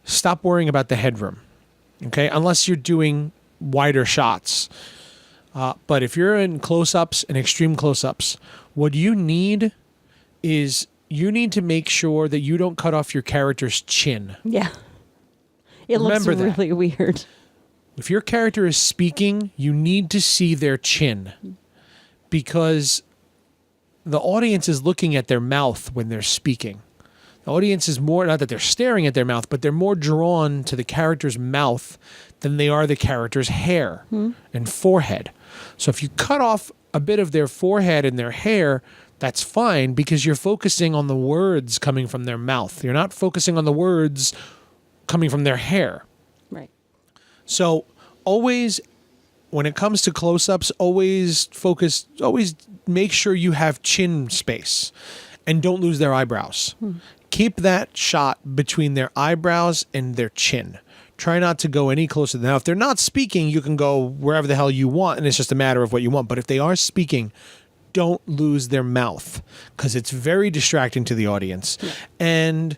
Stop worrying about the headroom, okay? Unless you're doing wider shots. But if you're in close-ups and extreme close-ups, what you need is you need to make sure that you don't cut off your character's chin. Yeah. It looks really weird. If your character is speaking, you need to see their chin. Because the audience is looking at their mouth when they're speaking. The audience is more, not that they're staring at their mouth, but they're more drawn to the character's mouth than they are the character's hair and forehead. So if you cut off a bit of their forehead and their hair, that's fine because you're focusing on the words coming from their mouth. You're not focusing on the words coming from their hair. Right. So always when it comes to close-ups, always make sure you have chin space and don't lose their eyebrows. Keep that shot between their eyebrows and their chin. Try not to go any closer. Now, if they're not speaking, you can go wherever the hell you want, and it's just a matter of what you want. But if they are speaking, don't lose their mouth, because it's very distracting to the audience. Yeah. And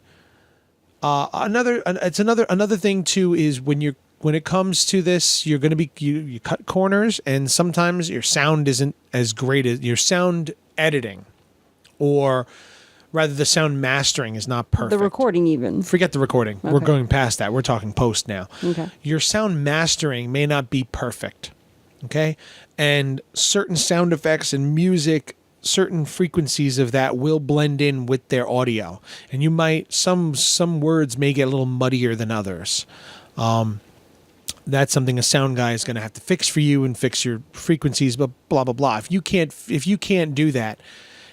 another thing too is when it comes to this, you're going to be you cut corners, and sometimes your sound isn't as great as your sound editing, or rather the sound mastering is not perfect. The recording even. Forget the recording. Okay. We're going past that. We're talking post now. Okay. Your sound mastering may not be perfect. Okay? And certain sound effects and music, certain frequencies of that will blend in with their audio. And you might, some words may get a little muddier than others. That's something a sound guy is going to have to fix for you and fix your frequencies, but blah, blah, blah. If you can't do that,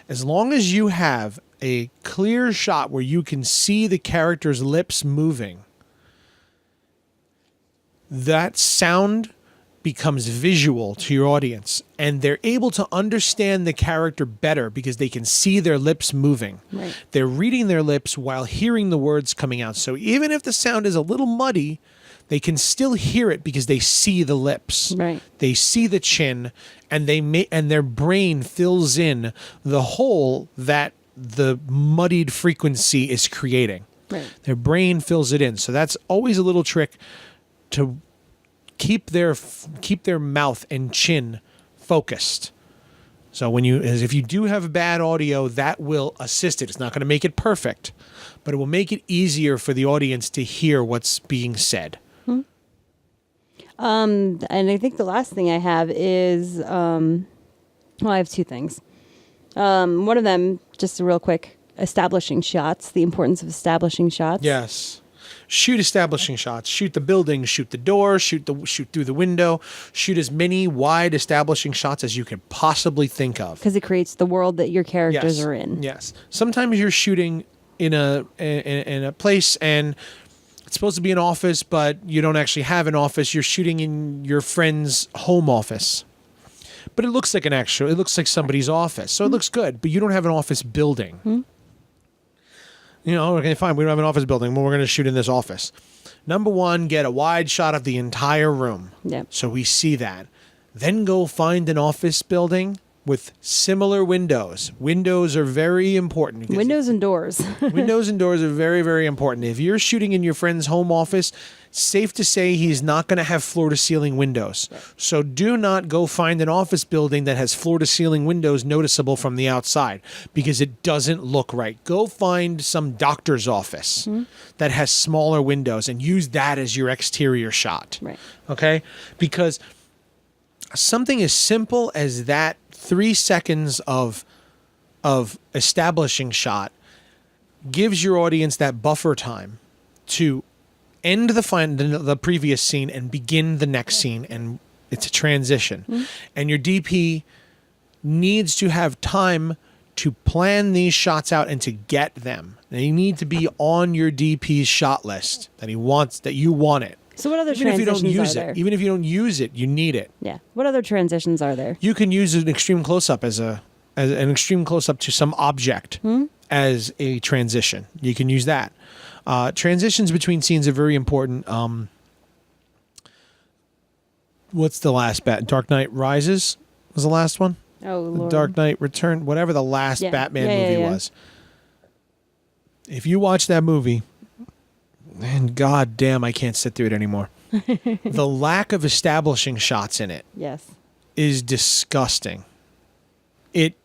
as long as you have a clear shot where you can see the character's lips moving, that sound becomes visual to your audience, and they're able to understand the character better because they can see their lips moving. Right. They're reading their lips while hearing the words coming out. So even if the sound is a little muddy, they can still hear it because they see the lips. Right. They see the chin, and and their brain fills in the hole that the muddied frequency is creating. Right. Their brain fills it in. So that's always a little trick to keep their mouth and chin focused. So if you do have bad audio, that will assist it. It's not going to make it perfect, but it will make it easier for the audience to hear what's being said. And I think the last thing I have is, I have two things. One of them, just real quick, establishing shots, the importance of establishing shots. Yes. Shoot establishing shots. Shoot the building, shoot the door, shoot through the window, shoot as many wide establishing shots as you can possibly think of. Because it creates the world that your characters are in. Yes. Sometimes you're shooting in a place and it's supposed to be an office, but you don't actually have an office. You're shooting in your friend's home office. But it looks like somebody's office. So it looks good, but you don't have an office building. Okay, fine. We don't have an office building. Well, we're going to shoot in this office. Number one, get a wide shot of the entire room. Yeah. So we see that. Then go find an office building with similar windows. Windows are very important. Windows and doors. Windows and doors are very, very important. If you're shooting in your friend's home office, safe to say he's not going to have floor-to-ceiling windows. Right. So do not go find an office building that has floor-to-ceiling windows noticeable from the outside, because it doesn't look right. Go find some doctor's office that has smaller windows and use that as your exterior shot. Right. Okay? Because something as simple as that 3 seconds of establishing shot gives your audience that buffer time to end the previous scene and begin the next scene, and it's a transition. And your DP needs to have time to plan these shots out and to get them. They need to be on your DP's shot list that you want it. So what other Even if you don't transitions use are it, there? even if you don't use it, you need it. Yeah. What other transitions are there? You can use an extreme close-up as an extreme close-up to some object as a transition. You can use that. Transitions between scenes are very important. What's the last Dark Knight Rises was the last one? Oh, Lord. Dark Knight Return, whatever the last Batman movie was. If you watch that movie, and god damn, I can't sit through it anymore. The lack of establishing shots in it is disgusting. It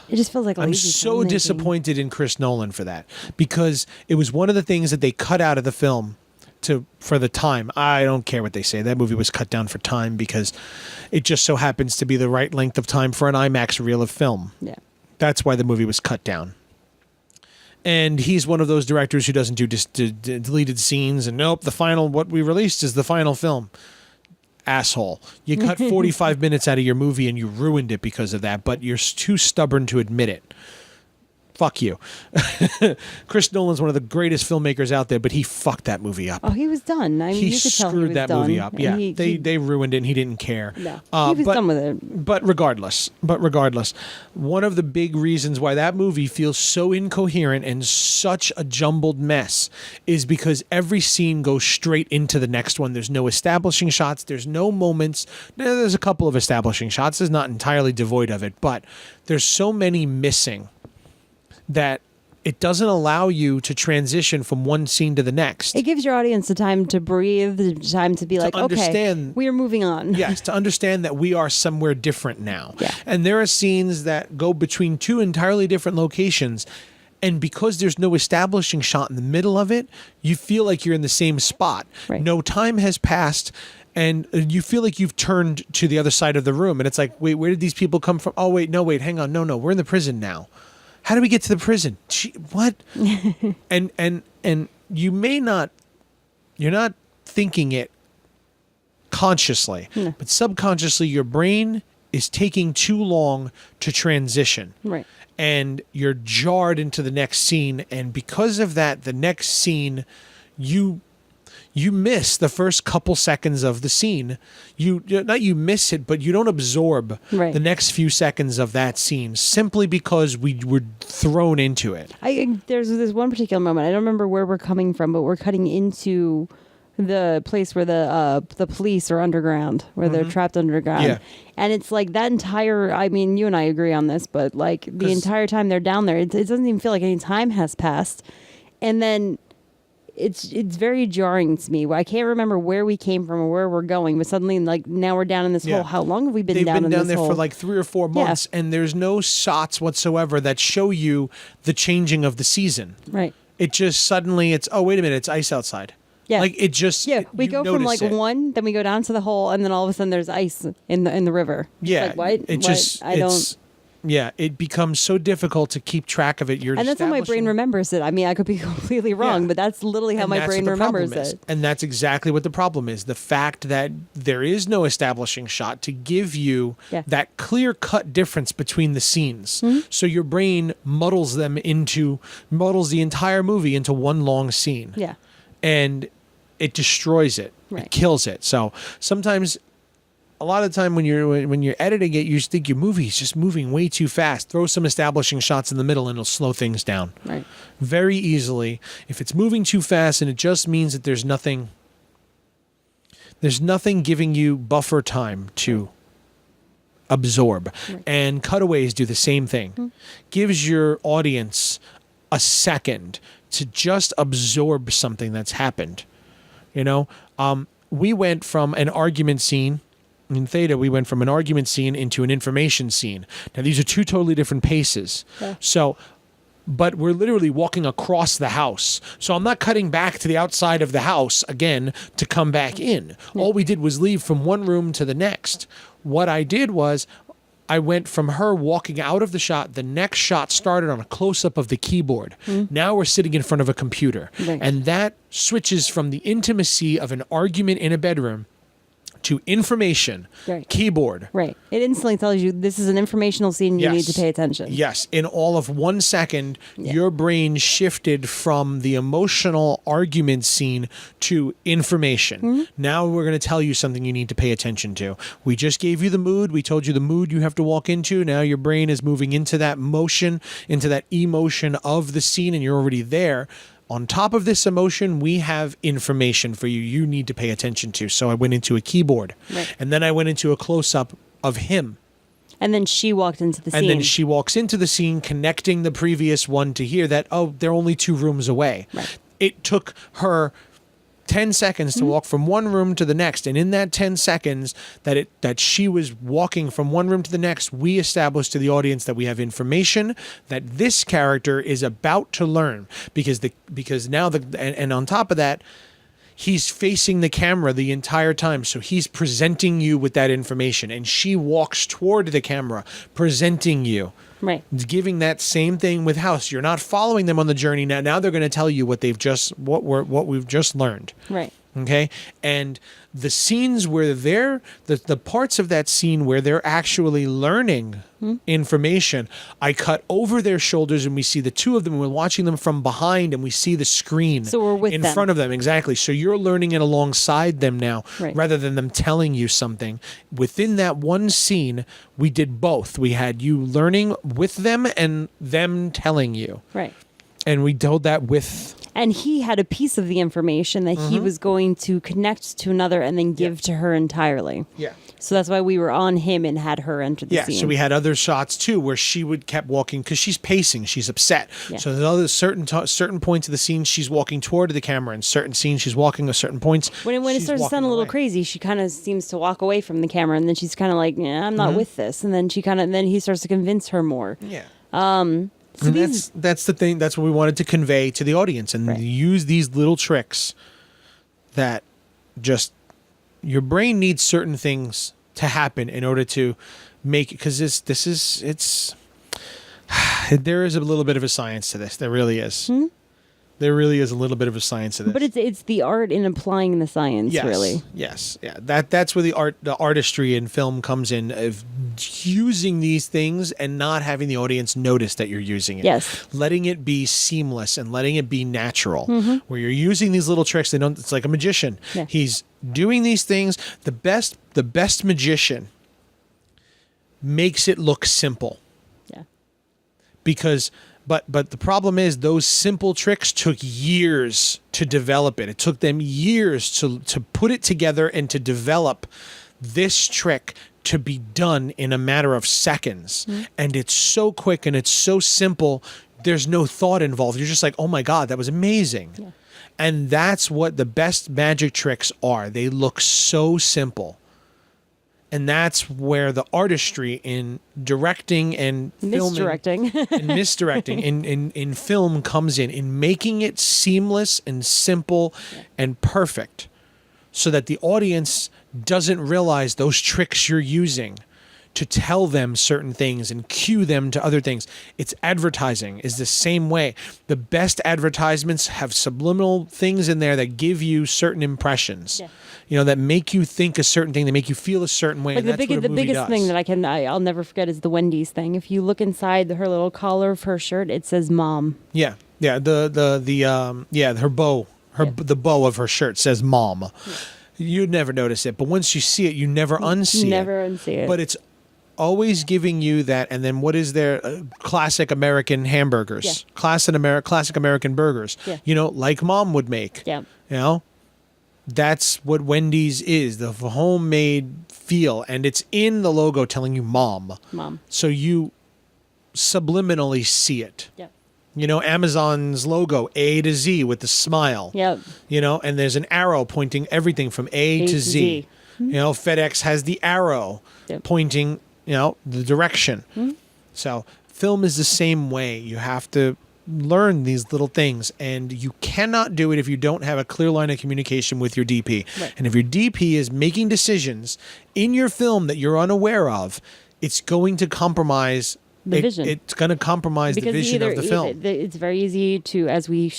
just feels like I'm so disappointed in Chris Nolan for that, because it was one of the things that they cut out of the film for the time. I don't care what they say. That movie was cut down for time because it just so happens to be the right length of time for an IMAX reel of film. Yeah. That's why the movie was cut down. And he's one of those directors who doesn't do deleted scenes and nope, what we released is the final film. Asshole. You cut 45 minutes out of your movie and you ruined it because of that, but you're too stubborn to admit it. fuck you. Chris Nolan's one of the greatest filmmakers out there, but he fucked that movie up. Oh, he was done. I mean, He you could tell he screwed was that done. movie up. And Yeah, he they ruined it, and he didn't care. No, he was done with it. But regardless, one of the big reasons why that movie feels so incoherent and such a jumbled mess is because every scene goes straight into the next one. There's no establishing shots. There's no moments. There's a couple of establishing shots. It's not entirely devoid of it, but there's so many missing that it doesn't allow you to transition from one scene to the next. It gives your audience the time to breathe, the time to be like, okay, we are moving on. Yes, to understand that we are somewhere different now. Yeah. And there are scenes that go between two entirely different locations. And because there's no establishing shot in the middle of it, you feel like you're in the same spot. Right. No time has passed, and you feel like you've turned to the other side of the room. And it's like, wait, where did these people come from? Oh, wait, hang on. No, we're in the prison now. How do we get to the prison? What? and you may not, you're not thinking it consciously, but subconsciously your brain is taking too long to transition. Right. And you're jarred into the next scene. And because of that, the next scene, you miss the first couple seconds of the scene. You miss it, but you don't absorb the next few seconds of that scene simply because we were thrown into it. There's this one particular moment. I don't remember where we're coming from, but we're cutting into the place where the police are underground, where they're trapped underground. Yeah. And it's like that entire, I mean, you and I agree on this, but like the entire time they're down there, it doesn't even feel like any time has passed. And then it's very jarring to me. I can't remember where we came from or where we're going, but suddenly, like, now we're down in this hole. How long have we been They've down been in down this there hole? for like 3 or 4 months, and there's no shots whatsoever that show you the changing of the season. Right. It just suddenly, oh, wait a minute, it's ice outside. Yeah. Like, it just, we go from like one, then we go down to the hole, and then all of a sudden there's ice in the river. Yeah. Like, what? It just, yeah, it becomes so difficult to keep track of it. And that's how my brain remembers it. I mean, I could be completely wrong, but that's literally how my brain remembers it. And that's exactly what the problem is. The fact that there is no establishing shot to give you that clear-cut difference between the scenes. Mm-hmm. So your brain muddles the entire movie into one long scene. Yeah. And it destroys it. Right. It kills it. So sometimes, a lot of the time when you're editing it, you just think your movie is just moving way too fast. Throw some establishing shots in the middle and it'll slow things down. Right. Very easily. If it's moving too fast and it just means that there's nothing giving you buffer time to absorb. Right. And cutaways do the same thing. Mm-hmm. Gives your audience a second to just absorb something that's happened. You know, we went from an argument scene in Theta. We went from an argument scene into an information scene. Now, these are two totally different paces. Yeah. So, but we're literally walking across the house. So I'm not cutting back to the outside of the house again to come back in. Yeah. All we did was leave from one room to the next. What I did was I went from her walking out of the shot. The next shot started on a close-up of the keyboard. Mm-hmm. Now we're sitting in front of a computer. Right. And that switches from the intimacy of an argument in a bedroom to information, keyboard. Right. It instantly tells you this is an informational scene. You need to pay attention. Yes. In all of 1 second, your brain shifted from the emotional argument scene to information. Mm-hmm. Now we're going to tell you something you need to pay attention to. We just gave you the mood. We told you the mood you have to walk into. Now your brain is moving into that motion, into that emotion of the scene, and you're already there. On top of this emotion, we have information for you. You need to pay attention to. So I went into a keyboard. Right. And then I went into a close-up of him. And then she walked into the scene. And then she walks into the scene, connecting the previous one to here that, oh, they're only 2 rooms away. Right. It took her 10 seconds to walk from one room to the next. And in that 10 seconds that she was walking from one room to the next, we established to the audience that we have information that this character is about to learn because now and on top of that, he's facing the camera the entire time. So he's presenting you with that information, and she walks toward the camera presenting you. Right. Giving that same thing with House. You're not following them on the journey now. Now they're going to tell you what we've just learned. Right. Okay. And the scenes where the parts of that scene where they're actually learning information, I cut over their shoulders and we see the two of them. And we're watching them from behind and we see the screen So we're with in them. front of them. Exactly. So you're learning it alongside them now, Right. rather than them telling you something. Within that one scene, we did both. We had you learning with them and them telling you. Right. And we told that with... And he had a piece of the information that he was going to connect to another and then give to her entirely. Yeah. So that's why we were on him and had her enter the scene. So we had other shots too where she would kept walking because she's pacing, she's upset. Yeah. So there's other certain points of the scene she's walking toward the camera, and certain scenes she's walking at certain points. When it she's starts to sound walking a little away. crazy, she kind of seems to walk away from the camera, and then she's kind of like, "Yeah, I'm not with this." And then then he starts to convince her more. Yeah. So And these, that's the thing. That's what we wanted to convey to the audience, and Right. use these little tricks that just your brain needs certain things to happen in order to make it. Because there is a little bit of a science to this. There really is. There really is a little bit of a science to this. but it's the art in applying the science, Yes, really. yes, yeah. That's where the artistry in film comes in, of using these things and not having the audience notice that you're using it. Yes. Letting it be seamless and letting it be natural. Where you're using these little tricks, it's like a magician. Yeah. He's doing these things. The best magician makes it look simple. Yeah. Because but the problem is those simple tricks took years to develop it. It took them years to put it together and to develop this trick to be done in a matter of seconds. And it's so quick and it's so simple. There's no thought involved. You're just like, oh my God, that was amazing. Yeah. And that's what the best magic tricks are. They look so simple. And that's where the artistry in directing and filming Misdirecting. and misdirecting in film comes in making it seamless and simple and perfect, so that the audience doesn't realize those tricks you're using to tell them certain things and cue them to other things. It's advertising is the same way. The best advertisements have subliminal things in there that give you certain impressions. Yeah. That make you think a certain thing, that make you feel a certain way. Like and that's what a the movie biggest does. thing that I'll never forget is the Wendy's thing. If you look inside her little collar of her shirt, it says "Mom." Yeah. Her bow, the bow of her shirt says "Mom." Yeah. You'd never notice it, but once you see it, you never unsee it. Never unsee it. But it's always giving you that. And then what is their classic American hamburgers? Yeah. Classic American burgers. Yeah. Like Mom would make. Yeah. That's what Wendy's is, the homemade feel, and it's in the logo telling you "Mom." Mom. So you subliminally see it. Yeah. Amazon's logo, A to Z with the smile. Yep. And there's an arrow pointing everything from A to Z. FedEx has the arrow pointing, the direction. So film is the same way. You have to learn these little things, and you cannot do it if you don't have a clear line of communication with your DP. Right. And if your DP is making decisions in your film that you're unaware of, it's going to compromise the vision. It's going to compromise the vision of the film. It's very easy to, as we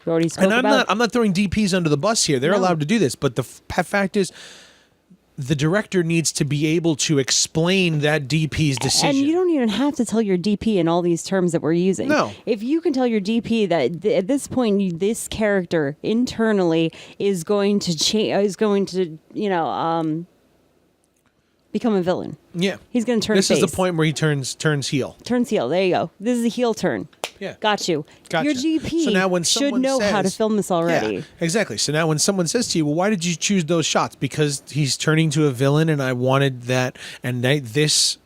already spoke And about. I'm not throwing DPs under the bus here. They're allowed to do this, but the fact is, the director needs to be able to explain that DP's decision. And you don't even have to tell your DP in all these terms that we're using. No. If you can tell your DP that at this point, this character internally is going to become a villain. Yeah. He's going to turn This face. is the point where he turns heel. Turns heel. There you go. This is a heel turn. Yeah. Got you. Gotcha. Your GP So now when should someone know how to says- film this already. Yeah, exactly. So now when someone says to you, well, why did you choose those shots? Because he's turning to a villain and I wanted that. And this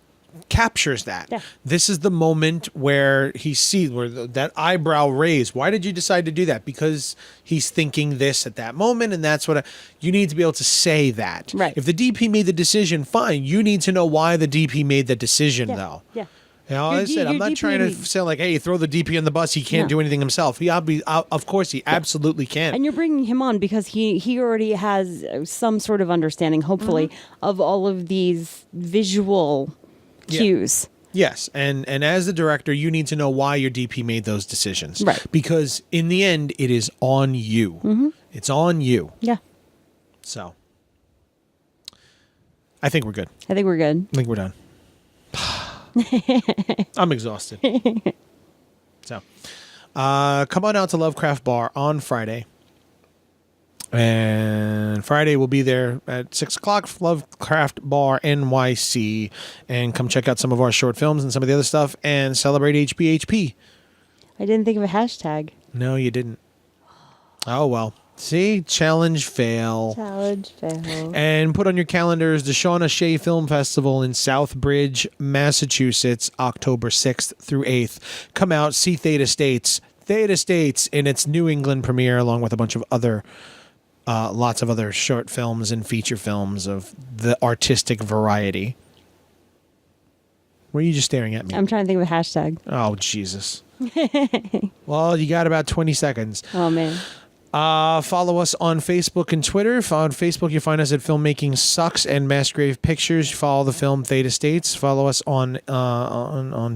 captures that. Yeah. This is the moment where he sees that eyebrow raise. Why did you decide to do that? Because he's thinking this at that moment. And that's what you need to be able to say that. Right. If the DP made the decision, fine. You need to know why the DP made the decision, Yeah. though. Yeah. I said, I'm not trying to say like, hey, throw the DP on the bus. He can't do anything himself. Of course, he absolutely can. And you're bringing him on because he already has some sort of understanding, hopefully, of all of these visual cues. Yes, and as the director, you need to know why your DP made those decisions. Right. Because in the end, it is on you. It's on you. Yeah. So I think we're good. I think we're good. I think we're done. I'm exhausted. So come on out to Lovecraft Bar on Friday. And Friday we'll be there at 6 o'clock, Lovecraft Bar NYC. And come check out some of our short films and some of the other stuff and celebrate HBHP. I didn't think of a hashtag. No, you didn't. Oh, well. See? Challenge fail. Challenge fail. And put on your calendars the Shauna Shea Film Festival in Southbridge, Massachusetts, October 6th through 8th. Come out, see Theta States. Theta States in its New England premiere, along with a bunch of other, lots of other short films and feature films of the artistic variety. Were you just staring at me? I'm trying to think of a hashtag. Oh, Jesus. Well, you got about 20 seconds. Oh, man. Follow us on Facebook and Twitter. On Facebook, you find us at Filmmaking Sucks and Massgrave Pictures. Follow the film Theta States. Follow us on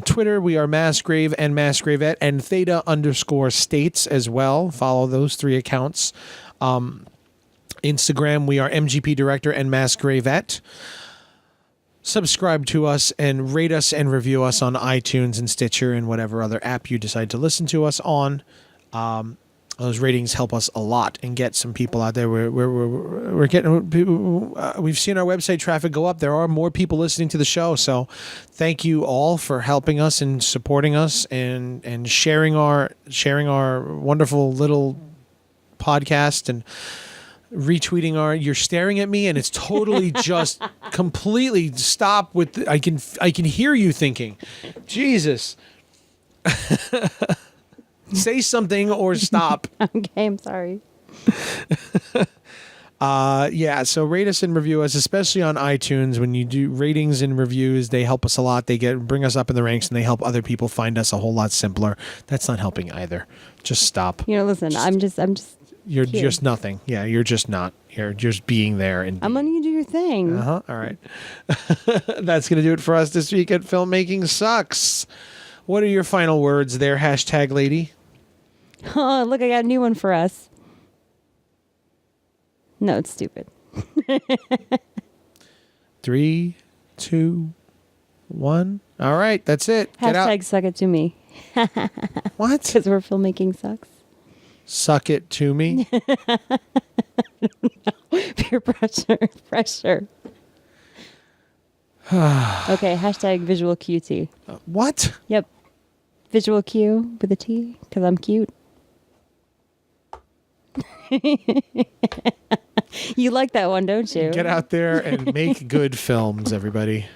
Twitter. We are Massgrave and Massgravette and Theta_States as well. Follow those 3 accounts. Instagram, we are MGP Director and Massgravette. Subscribe to us and rate us and review us on iTunes and Stitcher and whatever other app you decide to listen to us on. Those ratings help us a lot and get some people out there. We're getting people. We've seen our website traffic go up. There are more people listening to the show. So thank you all for helping us and supporting us and sharing our wonderful little podcast and retweeting our. You're staring at me and it's totally just completely stop with. I can hear you thinking, Jesus. Say something or stop. Okay, I'm sorry. Yeah, so rate us and review us, especially on iTunes. When you do ratings and reviews, they help us a lot. They bring us up in the ranks and they help other people find us a whole lot simpler. That's not helping either. Just stop. Listen, I'm just You're here. just nothing. Yeah, you're just not. You're just being there. And I'm letting you do your thing. All right. That's going to do it for us this week at Filmmaking Sucks. What are your final words there, hashtag lady? Oh, look, I got a new one for us. No, it's stupid. 3, 2, 1. All right, that's it. Get out. Hashtag suck it to me. What? Because we're filmmaking sucks. Suck it to me. Peer pressure. Okay, hashtag visual QT. What? Yep. Visual Q with a T, because I'm cute. You like that one, don't you? Get out there and make good films, everybody.